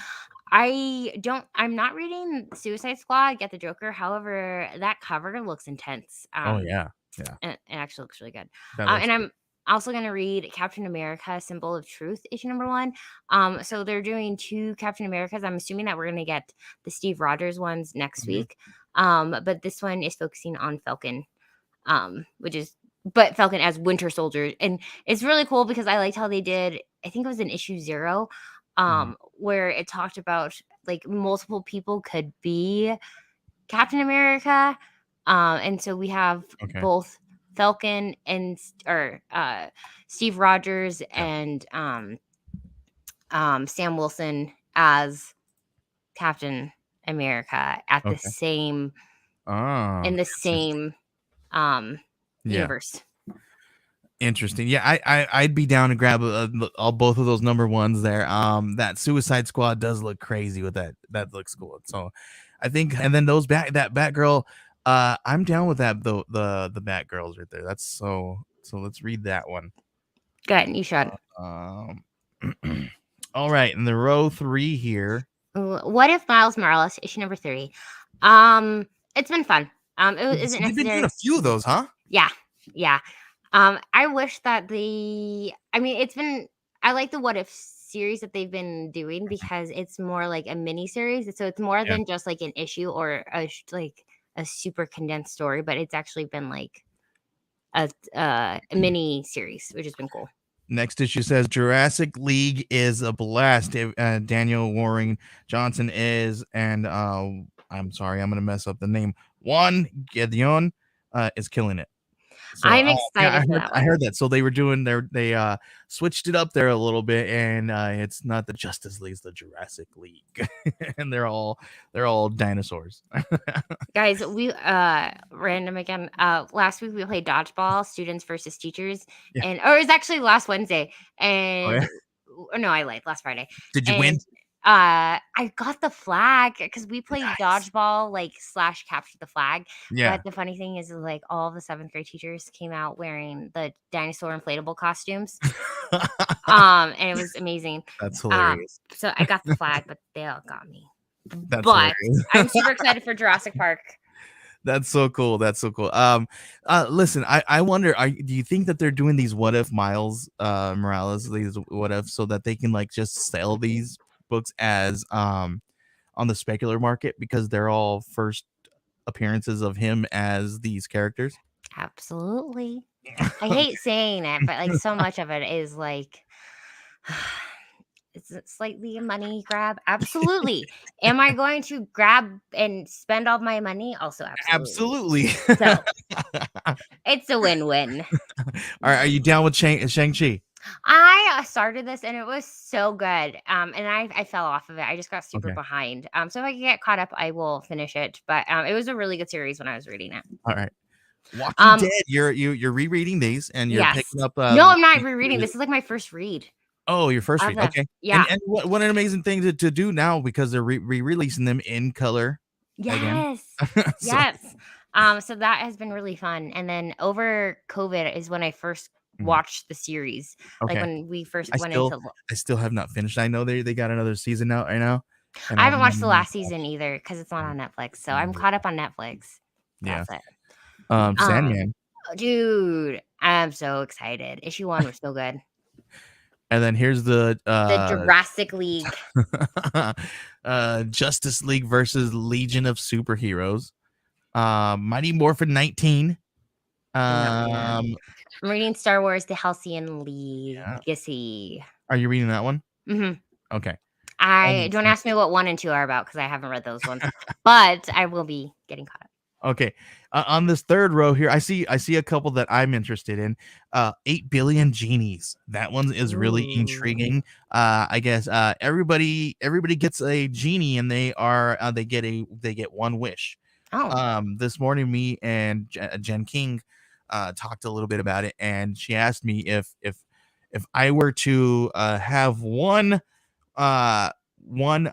not reading Suicide Squad, Get the Joker. However, that cover looks intense. Oh yeah. Yeah. And it actually looks really good. That looks And good. I'm also going to read Captain America: Symbol of Truth, issue number 1. So they're doing 2 Captain Americas. I'm assuming that we're going to get the Steve Rogers ones next Mhm. week. But this one is focusing on Falcon, but Falcon as Winter Soldier, and it's really cool because I liked how they did. I think it was in issue 0, Mhm. where it talked about like multiple people could be Captain America. And so we have Okay. both Falcon and Steve Rogers Yeah. and Sam Wilson as Captain America at the Okay. same Oh, in the interesting. same Yeah. universe. Interesting. Yeah, I'd be down to grab all both of those number ones there. That Suicide Squad does look crazy with that. That looks cool. So, I think, and then that Batgirl. I'm down with that though. The Batgirls right there. That's so. So let's read that one. Good, you should. Um. All right, in the row 3 here. What if Miles Morales, issue number 3? It's been fun. It isn't You've been doing necessary. a few of those, huh? Yeah, yeah. I wish that I mean, I like the What If series that they've been doing because it's more like a mini series. So it's more Yeah. than just like an issue or like a super condensed story, but it's actually been like a mini series, which has been cool. Next issue says Jurassic League is a blast. Daniel Warren Johnson is, and I'm sorry, I'm gonna mess up the name. Juan Gideon is killing it. So I'm yeah, excited for that I one. heard that. So they were doing they switched it up there a little bit, and it's not the Justice League, it's the Jurassic League, and they're all dinosaurs. Guys, we random again. Last week we played dodgeball, students versus teachers, Yeah. or it was actually last Wednesday, Oh, and yeah. or no, I lied, last Friday, Did you win? and I got the flag because we played Nice. dodgeball like slash capture the flag. Yeah. But the funny thing is, like all the seventh grade teachers came out wearing the dinosaur inflatable costumes, and it was amazing. That's hilarious. So I got the flag, but they all got me. That's But hilarious. I'm super excited for Jurassic Park. That's so cool. That's so cool. Listen, I wonder, do you think that they're doing these what if Miles Morales, these what if, so that they can like just sell these books as on the specular market because they're all first appearances of him as these characters? Absolutely. I hate saying it, but like so much of it is like it's slightly a money grab. Absolutely. Am I going to grab and spend all my money? Also, absolutely. Absolutely. So it's a win-win. Are you down with Shang-Chi? I started this and it was so good. And I fell off of it. I just got super Okay. behind. So if I can get caught up, I will finish it. But it was a really good series when I was reading it. All right. Walking Um, Dead, you're rereading these and you're yes. picking up No, I'm not rereading. This is like my first read. Oh, your first Of read. the Okay. Yeah. And what an amazing thing to do now because they're re-releasing them in color again. Yes. So Yes. So that has been really fun. And then over COVID is when I first mhm, watched the series. Like okay. when we first I went still into I still have not finished. I know they got another season out right now, and I I've haven't watched the last season either because it's not on Netflix. So I'm Mhm. caught up on Netflix. Yeah. That's it. Um, Sandman. dude, I'm so excited. Issue 1 was so good. And then here's the The Jurassic League. Justice League versus Legion of Superheroes. Mighty Morphin 19. No, yeah. Um I'm reading Star Wars: The Halcyon yeah. Legacy. Are you reading that one? Mhm. Okay. I And don't ask me what 1 and 2 are about because I haven't read those ones, but I will be getting caught up. okay. On this third row here, I see a couple that I'm interested in. 8 billion genies. That one is really Ooh. intriguing. I guess everybody gets a genie, and they get one wish. Oh. This morning, me and Jen King talked a little bit about it, and she asked me if I were to have uh one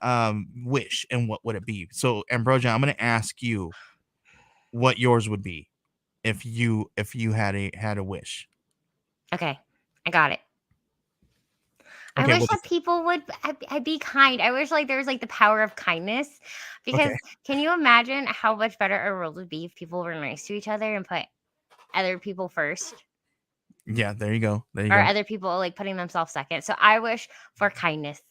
wish, and what would it be? So, Ambrosia, I'm going to ask you what yours would be if you had a wish. Okay. I got it. I Okay, wish what that is it? people would I'd be kind. I wish, like, there was, like, the power of kindness Okay. because can you imagine how much better our world would be if people were nice to each other and put other people first Yeah, there you go. There you or go. other people, like, putting themselves second. So I wish for kindness.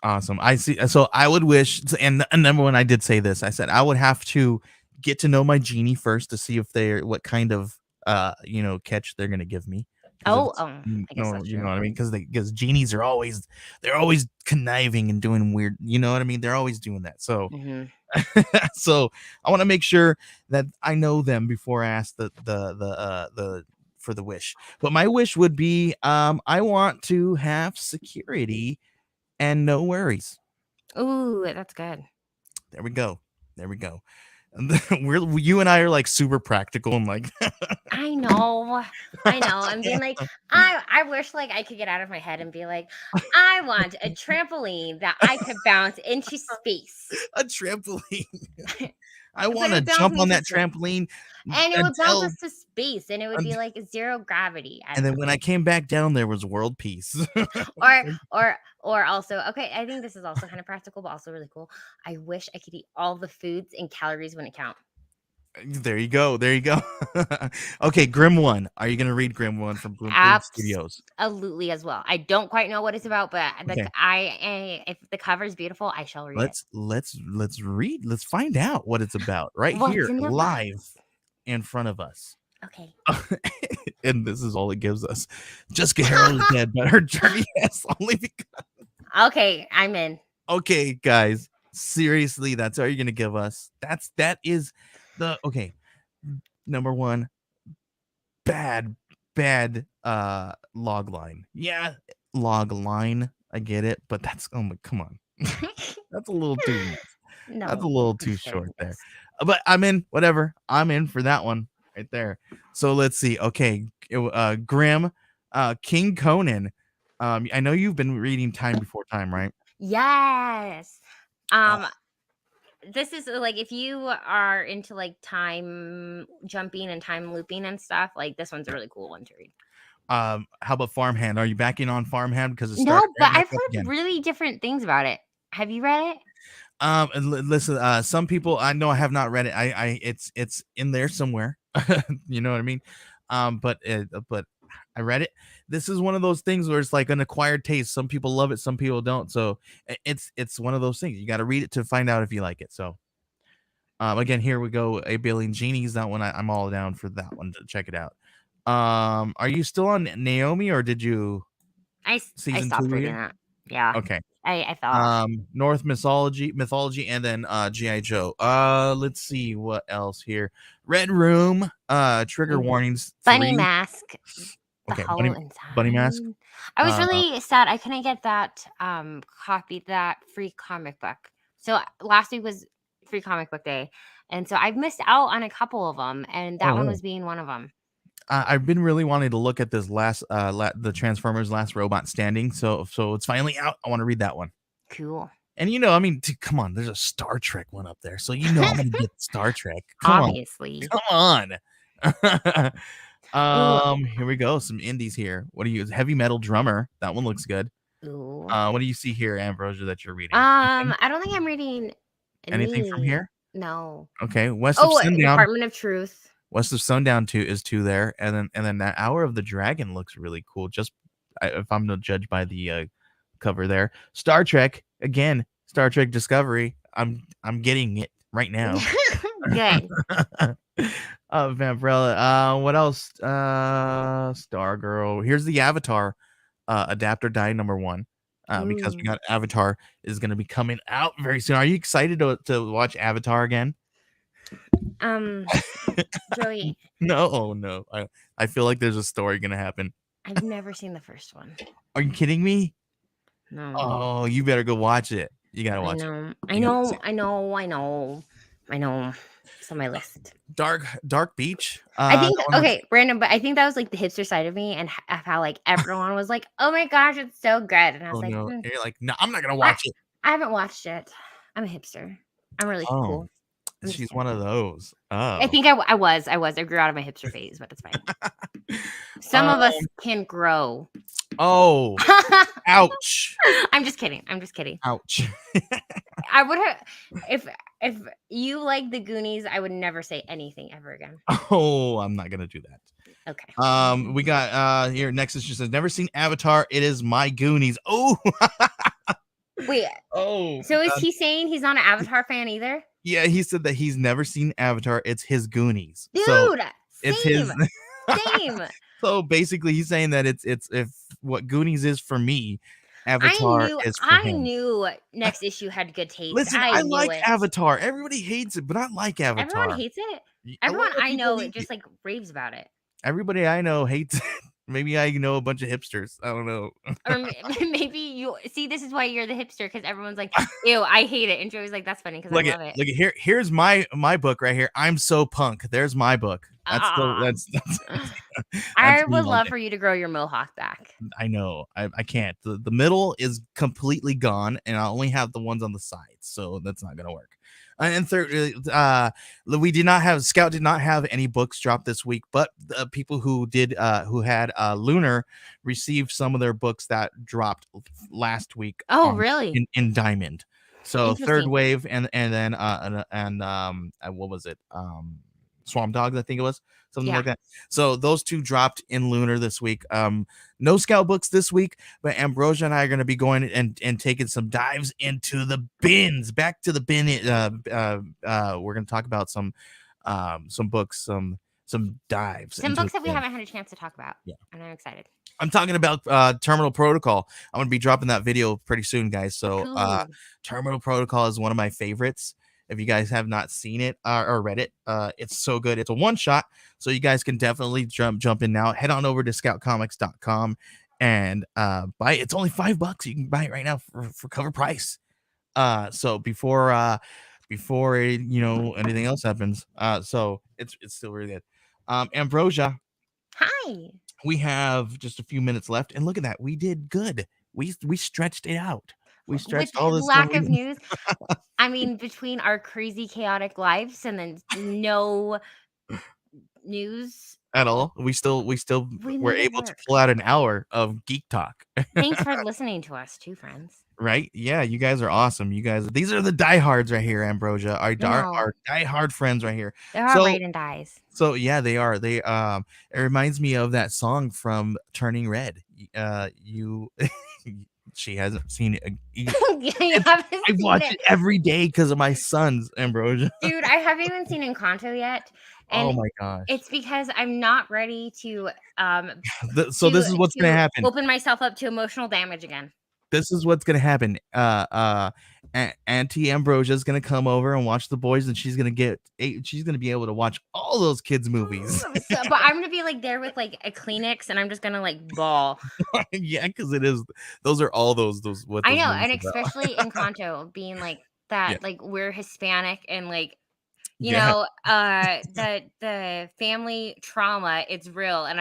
Awesome. I see. So I would wish, and number one, I did say this. I said I would have to get to know my genie first to see if they're what kind of catch they're gonna give me. Because if Oh, it's I guess no, that's you know true. what I mean. Because genies are always conniving and doing weird. You know what I mean. They're always doing that. So Mhm. so I want to make sure that I know them before I ask the for the wish. But my wish would be I want to have security and no worries. Ooh, that's good. There we go. There we go. And then you and I are like super practical and like I know. I know. I'm being like, I wish like I could get out of my head and be like, I want a trampoline that I could bounce into space. a trampoline. I But want it to would bounce jump me on to that space. trampoline And it would bounce until us to space and it would un- be like zero gravity. I and don't then know. when I came back down there was world peace. Or or also, okay, I think this is also kind of practical, but also really cool. I wish I could eat all the foods and calories when it count. There you go. There you go. Okay, Grim One. Are you gonna read Grim One from Bloom Studios? Absolutely as well. I don't quite know what it's about, but Okay, if the cover is beautiful, I shall read it. let's read. Let's find out what it's about right What's here, in the live box? in front of us. Okay. And this is all it gives us. Jessica Harrell is dead, but her journey has only begun. Okay, I'm in. Okay, guys, seriously, that's all you're gonna give us. That is the okay. Number one, bad, bad log line. Yeah, log line. I get it, but that's oh my come on. That's a little too much. That's a No, little I'm too short kidding. there. But I'm in, whatever. I'm in for that one right there. So let's see. Okay, Grim, King Conan. I know you've been reading Time Before Time, right? Yes. Uh, Um, this is like if you are into like time jumping and time looping and stuff, like this one's a really cool one to read. how about Farmhand? Are you backing on Farmhand because it started No, right but back I've up heard again? really different things about it. Have you read it? And listen, some people I know I have not read it. It's in there somewhere. You know what I mean? But I read it. This is one of those things where it's like an acquired taste. Some people love it, some people don't. So it's one of those things. You got to read it to find out if you like it. So again, here we go. A Billion Genies. That one I'm all down for that one to check it out. Are you still on Naomi or did you I season stopped 2 reading here? that. Yeah, Okay. I fell off. North mythology, and then GI Joe. Let's see what else here. Red Room, trigger Mm, warnings Bunny 3. Mask, The Okay, Hollow bunny mask. Inside. I was uh really sad I couldn't get that copy, that free comic book. So last week was free comic book day, and so I've missed out on a couple of them, and that one oh, was being one of them. I've been really wanting to look at this last the Transformers Last Robot Standing, so it's finally out. I want to read that one. Cool. And I mean, come on, there's a Star Trek one up there, so I'm gonna get Star Trek. Come on, Obviously. come on. Ooh, Here we go. Some indies here. What do you Heavy Metal Drummer? That one looks good. ooh. What do you see here, Ambrosia, that you're reading? Anything? I don't think I'm reading Anything from any. here? No. Okay. West of Oh, Sundown. Department of Truth. West of Sundown 2 is 2 there. And then that Hour of the Dragon looks really cool. Just if I'm to judge by the cover there. Star Trek, again, Star Trek Discovery. I'm getting it right now. Good. Vampirella. What else? Stargirl. Here's the Avatar Adapt or Die #1. Because we Ooh. got Avatar is going to be coming out very soon. Are you excited to watch Avatar again? Um, Joey, No, oh no. I feel like there's a story going to happen. I've never seen the first one. Are you kidding me? No. Oh, you better go watch it. You got to I watch it. know. I You got to see know. it. I know. I know. I know. It's on my list. Dark Beach. I That think one looks. okay, random, but I think that was like the hipster side of me, and how like everyone was like, "Oh my gosh, it's so good," and I Oh was like, no. "Hmm, And you're like, no, I'm not gonna I watch it. I haven't watched it. I'm a hipster. I'm really Oh, cool. I'm just she's kidding. one of those. I Oh. think I was. I grew out of my hipster phase, but it's fine. Some um, of us can grow. oh, ouch. I'm just kidding. I'm just kidding. Ouch. I would have if you like the Goonies, I would never say anything ever again. Oh, I'm not gonna do that. Okay. We got here next is just says never seen Avatar. It is my Goonies. Oh, Wait, oh. so is he saying he's not an Avatar fan either? Yeah, he said that he's never seen Avatar. It's his Goonies. So Dude, it's same. his. Same. So basically, he's saying that it's if what Goonies is for me, Avatar is for I him. knew Next Issue had good taste. Listen, I I knew like it. Avatar. Everybody hates it, but I like Everyone Avatar. hates it. A lot Everyone of I people know hate it. just like raves about it. Everybody I know hates it. Maybe I know a bunch of hipsters. I don't know. Or maybe you see, this is why you're the hipster, because everyone's like, ew, I hate it. And Joey's like, that's funny because I love it. Look at here. Here's my book right here. I'm so punk. There's my book. Ah. That's I me would on love it. for you to grow your mohawk back. I know. I can't. The middle is completely gone, and I only have the ones on the sides, so that's not gonna work. And third, we did not have Scout did not have any books dropped this week, but the people who did who had Lunar received some of their books that dropped last week Oh, really? in Diamond. So Third Interesting. Wave and then what was it? Swamp Dogs, I think it was something Yeah. like that. So those two dropped in Lunar this week. No Scout books this week, but Ambrosia and I are going to be going and taking some dives into the bins. Back to the bin. We're going to talk about some books, some dives Some into books the that we bin. haven't had a chance to talk about. Yeah. And I'm excited. I'm talking about Terminal Protocol. I'm going to be dropping that video pretty soon, guys. So Cool. Terminal Protocol is one of my favorites. If you guys have not seen it or read it, it's so good. It's a one shot, so you guys can definitely jump in now. Head on over to scoutcomics.com and buy it. It's only $5. You can buy it right now for cover price. So before anything else happens, so it's still really good. Ambrosia, Hi. we have just a few minutes left, and look at that, we did good. We stretched it out. We With stretched all this lack of news, I mean, between our crazy, chaotic lives and then no news, at all. We we were made it able to work. pull out an hour of geek talk. Thanks for listening to us, too, friends. Right? Yeah, you guys are awesome. You guys, these are the diehards right here, Ambrosia. Our diehard friends right here. There are Raiden dies. So yeah, they are. It reminds me of that song from Turning Red. She hasn't seen it. I watch it every day because of my sons, Ambrosia. Dude, I haven't even seen Encanto yet. And oh my gosh. It's because I'm not ready to this is what's gonna happen. Open myself up to emotional damage again. This is what's gonna happen. Auntie Ambrosia is gonna come over and watch the boys, and she's gonna be able to watch all those kids' movies. But I'm gonna be like there with like a Kleenex, and I'm just gonna like bawl. Yeah, because it is. Those are all those. What I know, and especially Encanto being like that. Yeah. Like we're Hispanic, and like you know, the family trauma. It's real, and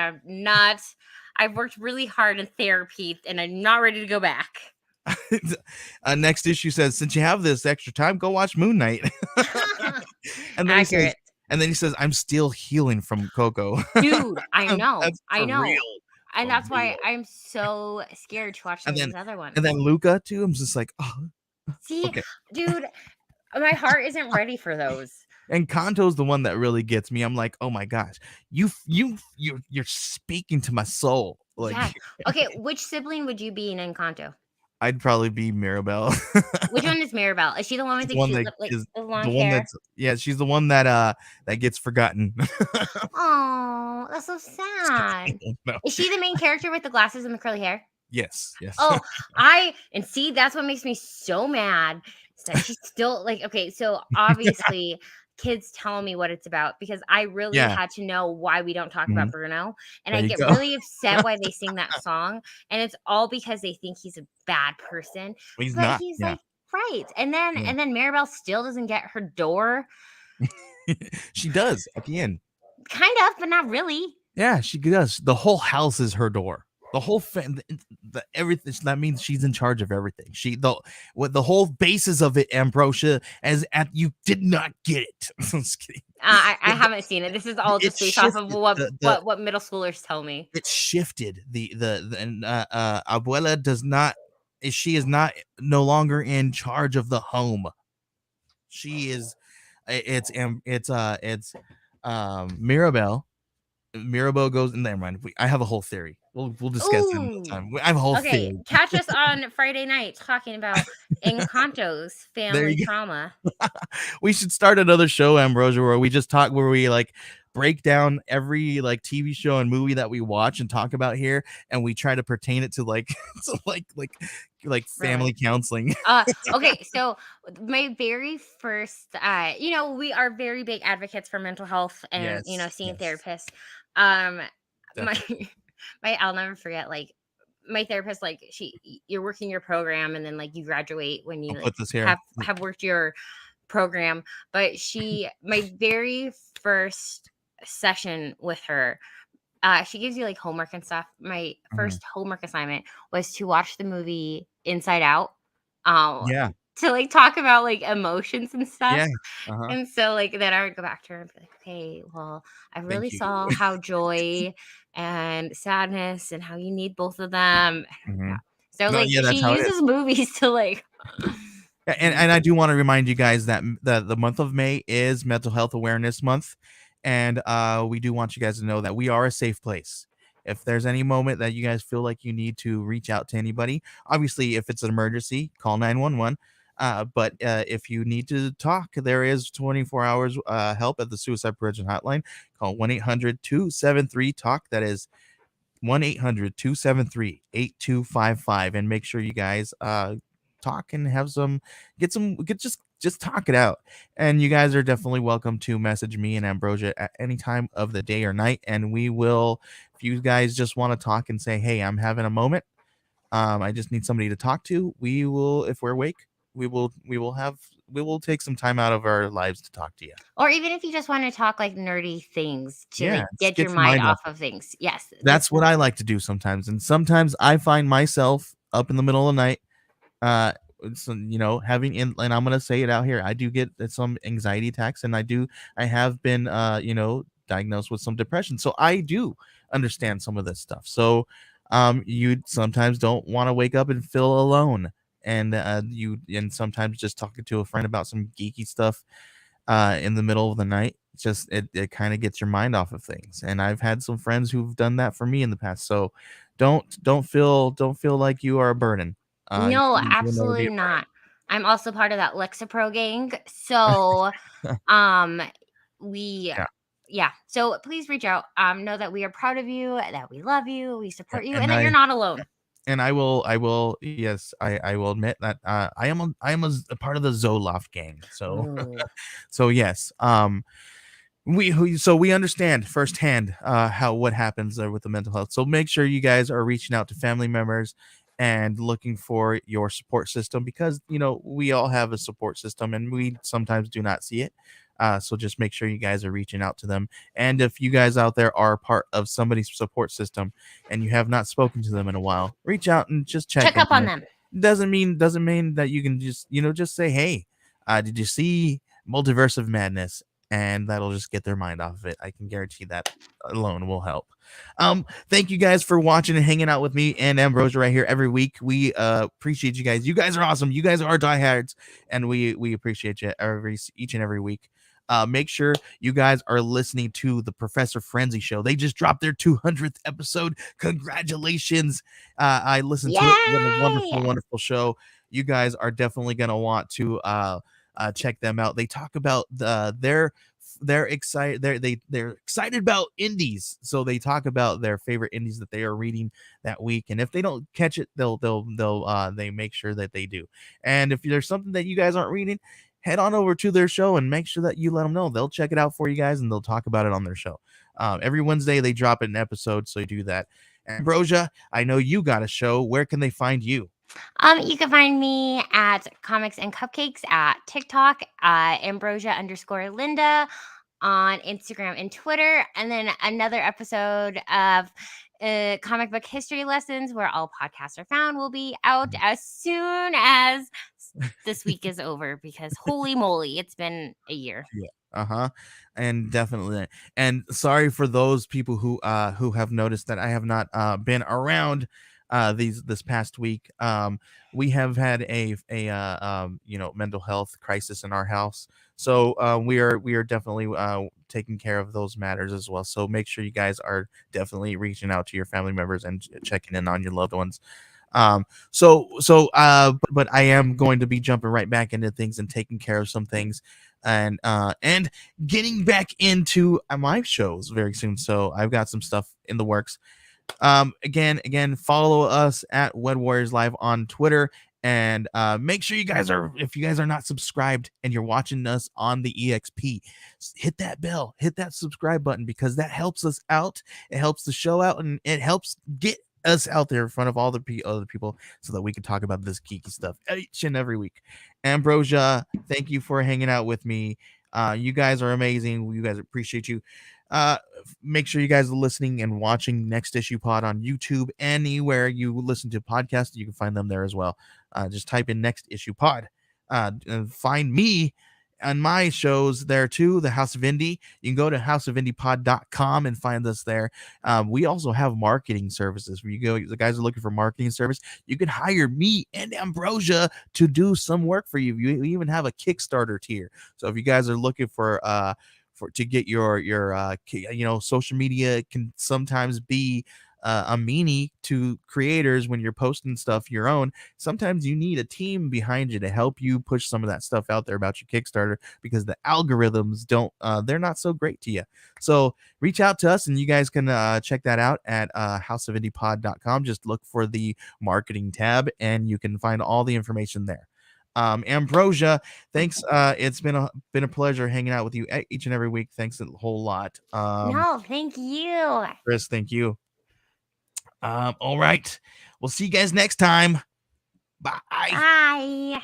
I've worked really hard in therapy, and I'm not ready to go back. Next issue says, since you have this extra time, go watch Moon Knight. And then he says, I'm still healing from Coco. Dude, I know. I know. Real. And that's why I'm so scared to watch these other ones. And then Luca too. I'm just like, oh. See, okay. Dude, my heart isn't ready for those. And Kanto's the one that really gets me. I'm like, oh my gosh, you're speaking to my soul. Like, yeah. Okay, which sibling would you be in Encanto? I'd probably be Mirabelle. Which one is Mirabelle? Is she the one with the long hair? She's the one that gets forgotten. Oh, that's so sad. No. Is she the main character with the glasses and the curly hair? Yes. Oh, see, that's what makes me so mad. So she's still like, okay, so obviously kids tell me what it's about because I really had to know why we don't talk about Bruno. And I get really upset why they sing that song. And it's all because they think he's a bad person. Well, he's not. He's like, right. And then Mirabelle still doesn't get her door. She does at the end. Kind of, but not really. Yeah, she does. The whole house is her door. The whole everything. That means she's in charge of everything. The whole basis of it, Ambrosia, you did not get it. I'm just kidding. I haven't seen it. This is all just based off of what middle schoolers tell me. It shifted. Abuela does not. She is no longer in charge of the home. She is. It's Mirabelle. Mirabelle goes in there. Mind, I have a whole theory. We'll discuss it another time. I have a whole theory. Catch us on Friday night talking about Encanto's family trauma. We should start another show, Ambrosia, where we just talk, where we like break down every like TV show and movie that we watch and talk about here, and we try to pertain it to like family counseling. Okay, so my very first, we are very big advocates for mental health and seeing therapists. I'll never forget, like my therapist, like you're working your program and then like you graduate when you have worked your program. But my very first session with her, she gives you like homework and stuff. My first homework assignment was to watch the movie Inside Out. To like talk about like emotions and stuff. And so like then I would go back to her and be like, okay, well, I really saw how joy and sadness and how you need both of them. So she uses movies to like and I do want to remind you guys that the month of May is Mental Health Awareness Month. And we do want you guys to know that we are a safe place. If there's any moment that you guys feel like you need to reach out to anybody, obviously, if it's an emergency, call 911. But if you need to talk, there is 24 hours help at the Suicide Prevention Hotline. Call 1-800-273-TALK. That is 1-800-273-8255, and make sure you guys talk and have some get just talk it out. And you guys are definitely welcome to message me and Ambrosia at any time of the day or night, and we will, if you guys just want to talk and say, hey, I'm having a moment, I just need somebody to talk to, we will, if we're awake, we will take some time out of our lives to talk to you. Or even if you just want to talk like nerdy things to Yeah, like just get your get your mind mind off off. of things. Yes, That's what I like to do sometimes, and sometimes I find myself up in the middle of the night, uh having and I'm gonna say it out here, I do get some anxiety attacks, and I have been diagnosed with some depression, so I do understand some of this stuff. So you sometimes don't want to wake up and feel alone, and and sometimes just talking to a friend about some geeky stuff in the middle of the night, just it kind of gets your mind off of things. And I've had some friends who've done that for me in the past. So don't feel like you are a burden. no, You'll never be absolutely a not. I'm also part of that Lexapro gang. So, burden. um, we, Yeah. yeah. So please reach out. Know that we are proud of you, that we love you, we and, support you, and and that you're I not alone. and I will, yes, I will admit that I am a part of the Zoloft gang. So Ooh. so yes, we understand firsthand how what happens there with the mental health. So make sure you guys are reaching out to family members and looking for your support system, because we all have a support system and we sometimes do not see it. So just make sure you guys are reaching out to them. And if you guys out there are part of somebody's support system and you have not spoken to them in a while, reach out and just check Check in up on on them. them. Doesn't mean that you can just say, hey, did you see Multiverse of Madness? And that'll just get their mind off of it. I can guarantee that alone will help. Thank you guys for watching and hanging out with me and Ambrosia right here every week. We appreciate you guys. You guys are awesome. You guys are diehards, and we appreciate you each and every week. Make sure you guys are listening to the Professor Frenzy show. They just dropped their 200th episode. Congratulations. I listened to it. What a wonderful, Yay! wonderful show. You guys are definitely going to want to check them out. They talk about they're excited they're excited about indies, so they talk about their favorite indies that they are reading that week, and if they don't catch it, they'll they make sure that they do. And if there's something that you guys aren't reading, head on over to their show and make sure that you let them know. They'll check it out for you guys and they'll talk about it on their show. Every Wednesday they drop an episode, so you do that. Ambrosia, I know you got a show. Where can they find you? You can find me at Comics and Cupcakes at TikTok, Ambrosia_Linda on Instagram and Twitter, and then another episode of comic book history lessons where all podcasts are found will be out as soon as this week is over, because holy moly, it's been a year. Yeah. Uh-huh. And definitely. And sorry for those people who have noticed that I have not been around this past week. We have had a mental health crisis in our house. So we are definitely taking care of those matters as well. So make sure you guys are definitely reaching out to your family members and checking in on your loved ones. But I am going to be jumping right back into things and taking care of some things, and getting back into my shows very soon. So I've got some stuff in the works. Again, follow us at Wed Warriors Live on Twitter, and make sure you guys are, if you guys are not subscribed and you're watching us on the EXP, hit that bell, hit that subscribe button, because that helps us out. It helps the show out, and it helps get us out there in front of all the other people, so that we can talk about this geeky stuff each and every week. Ambrosia, thank you for hanging out with me. You guys are amazing. You guys appreciate you. Uh, Make sure you guys are listening and watching Next Issue Pod on YouTube. Anywhere you listen to podcasts, you can find them there as well. Just type in Next Issue Pod. And find me on my shows there too, the House of Indie. You can go to houseofindiepod.com and find us there. We also have marketing services where you go, the guys are looking for marketing service. You can hire me and Ambrosia to do some work for you. We even have a Kickstarter tier. So if you guys are looking for to get social media can sometimes be a meanie to creators when you're posting stuff your own. Sometimes you need a team behind you to help you push some of that stuff out there about your Kickstarter, because the algorithms don't they're not so great to you. So reach out to us, and you guys can check that out at houseofindiepod.com. Just look for the marketing tab and you can find all the information there. Ambrosia, thanks. It's been a pleasure hanging out with you each and every week. Thanks a whole lot. No, thank you. Chris, thank you. All right. We'll see you guys next time. Bye. Bye.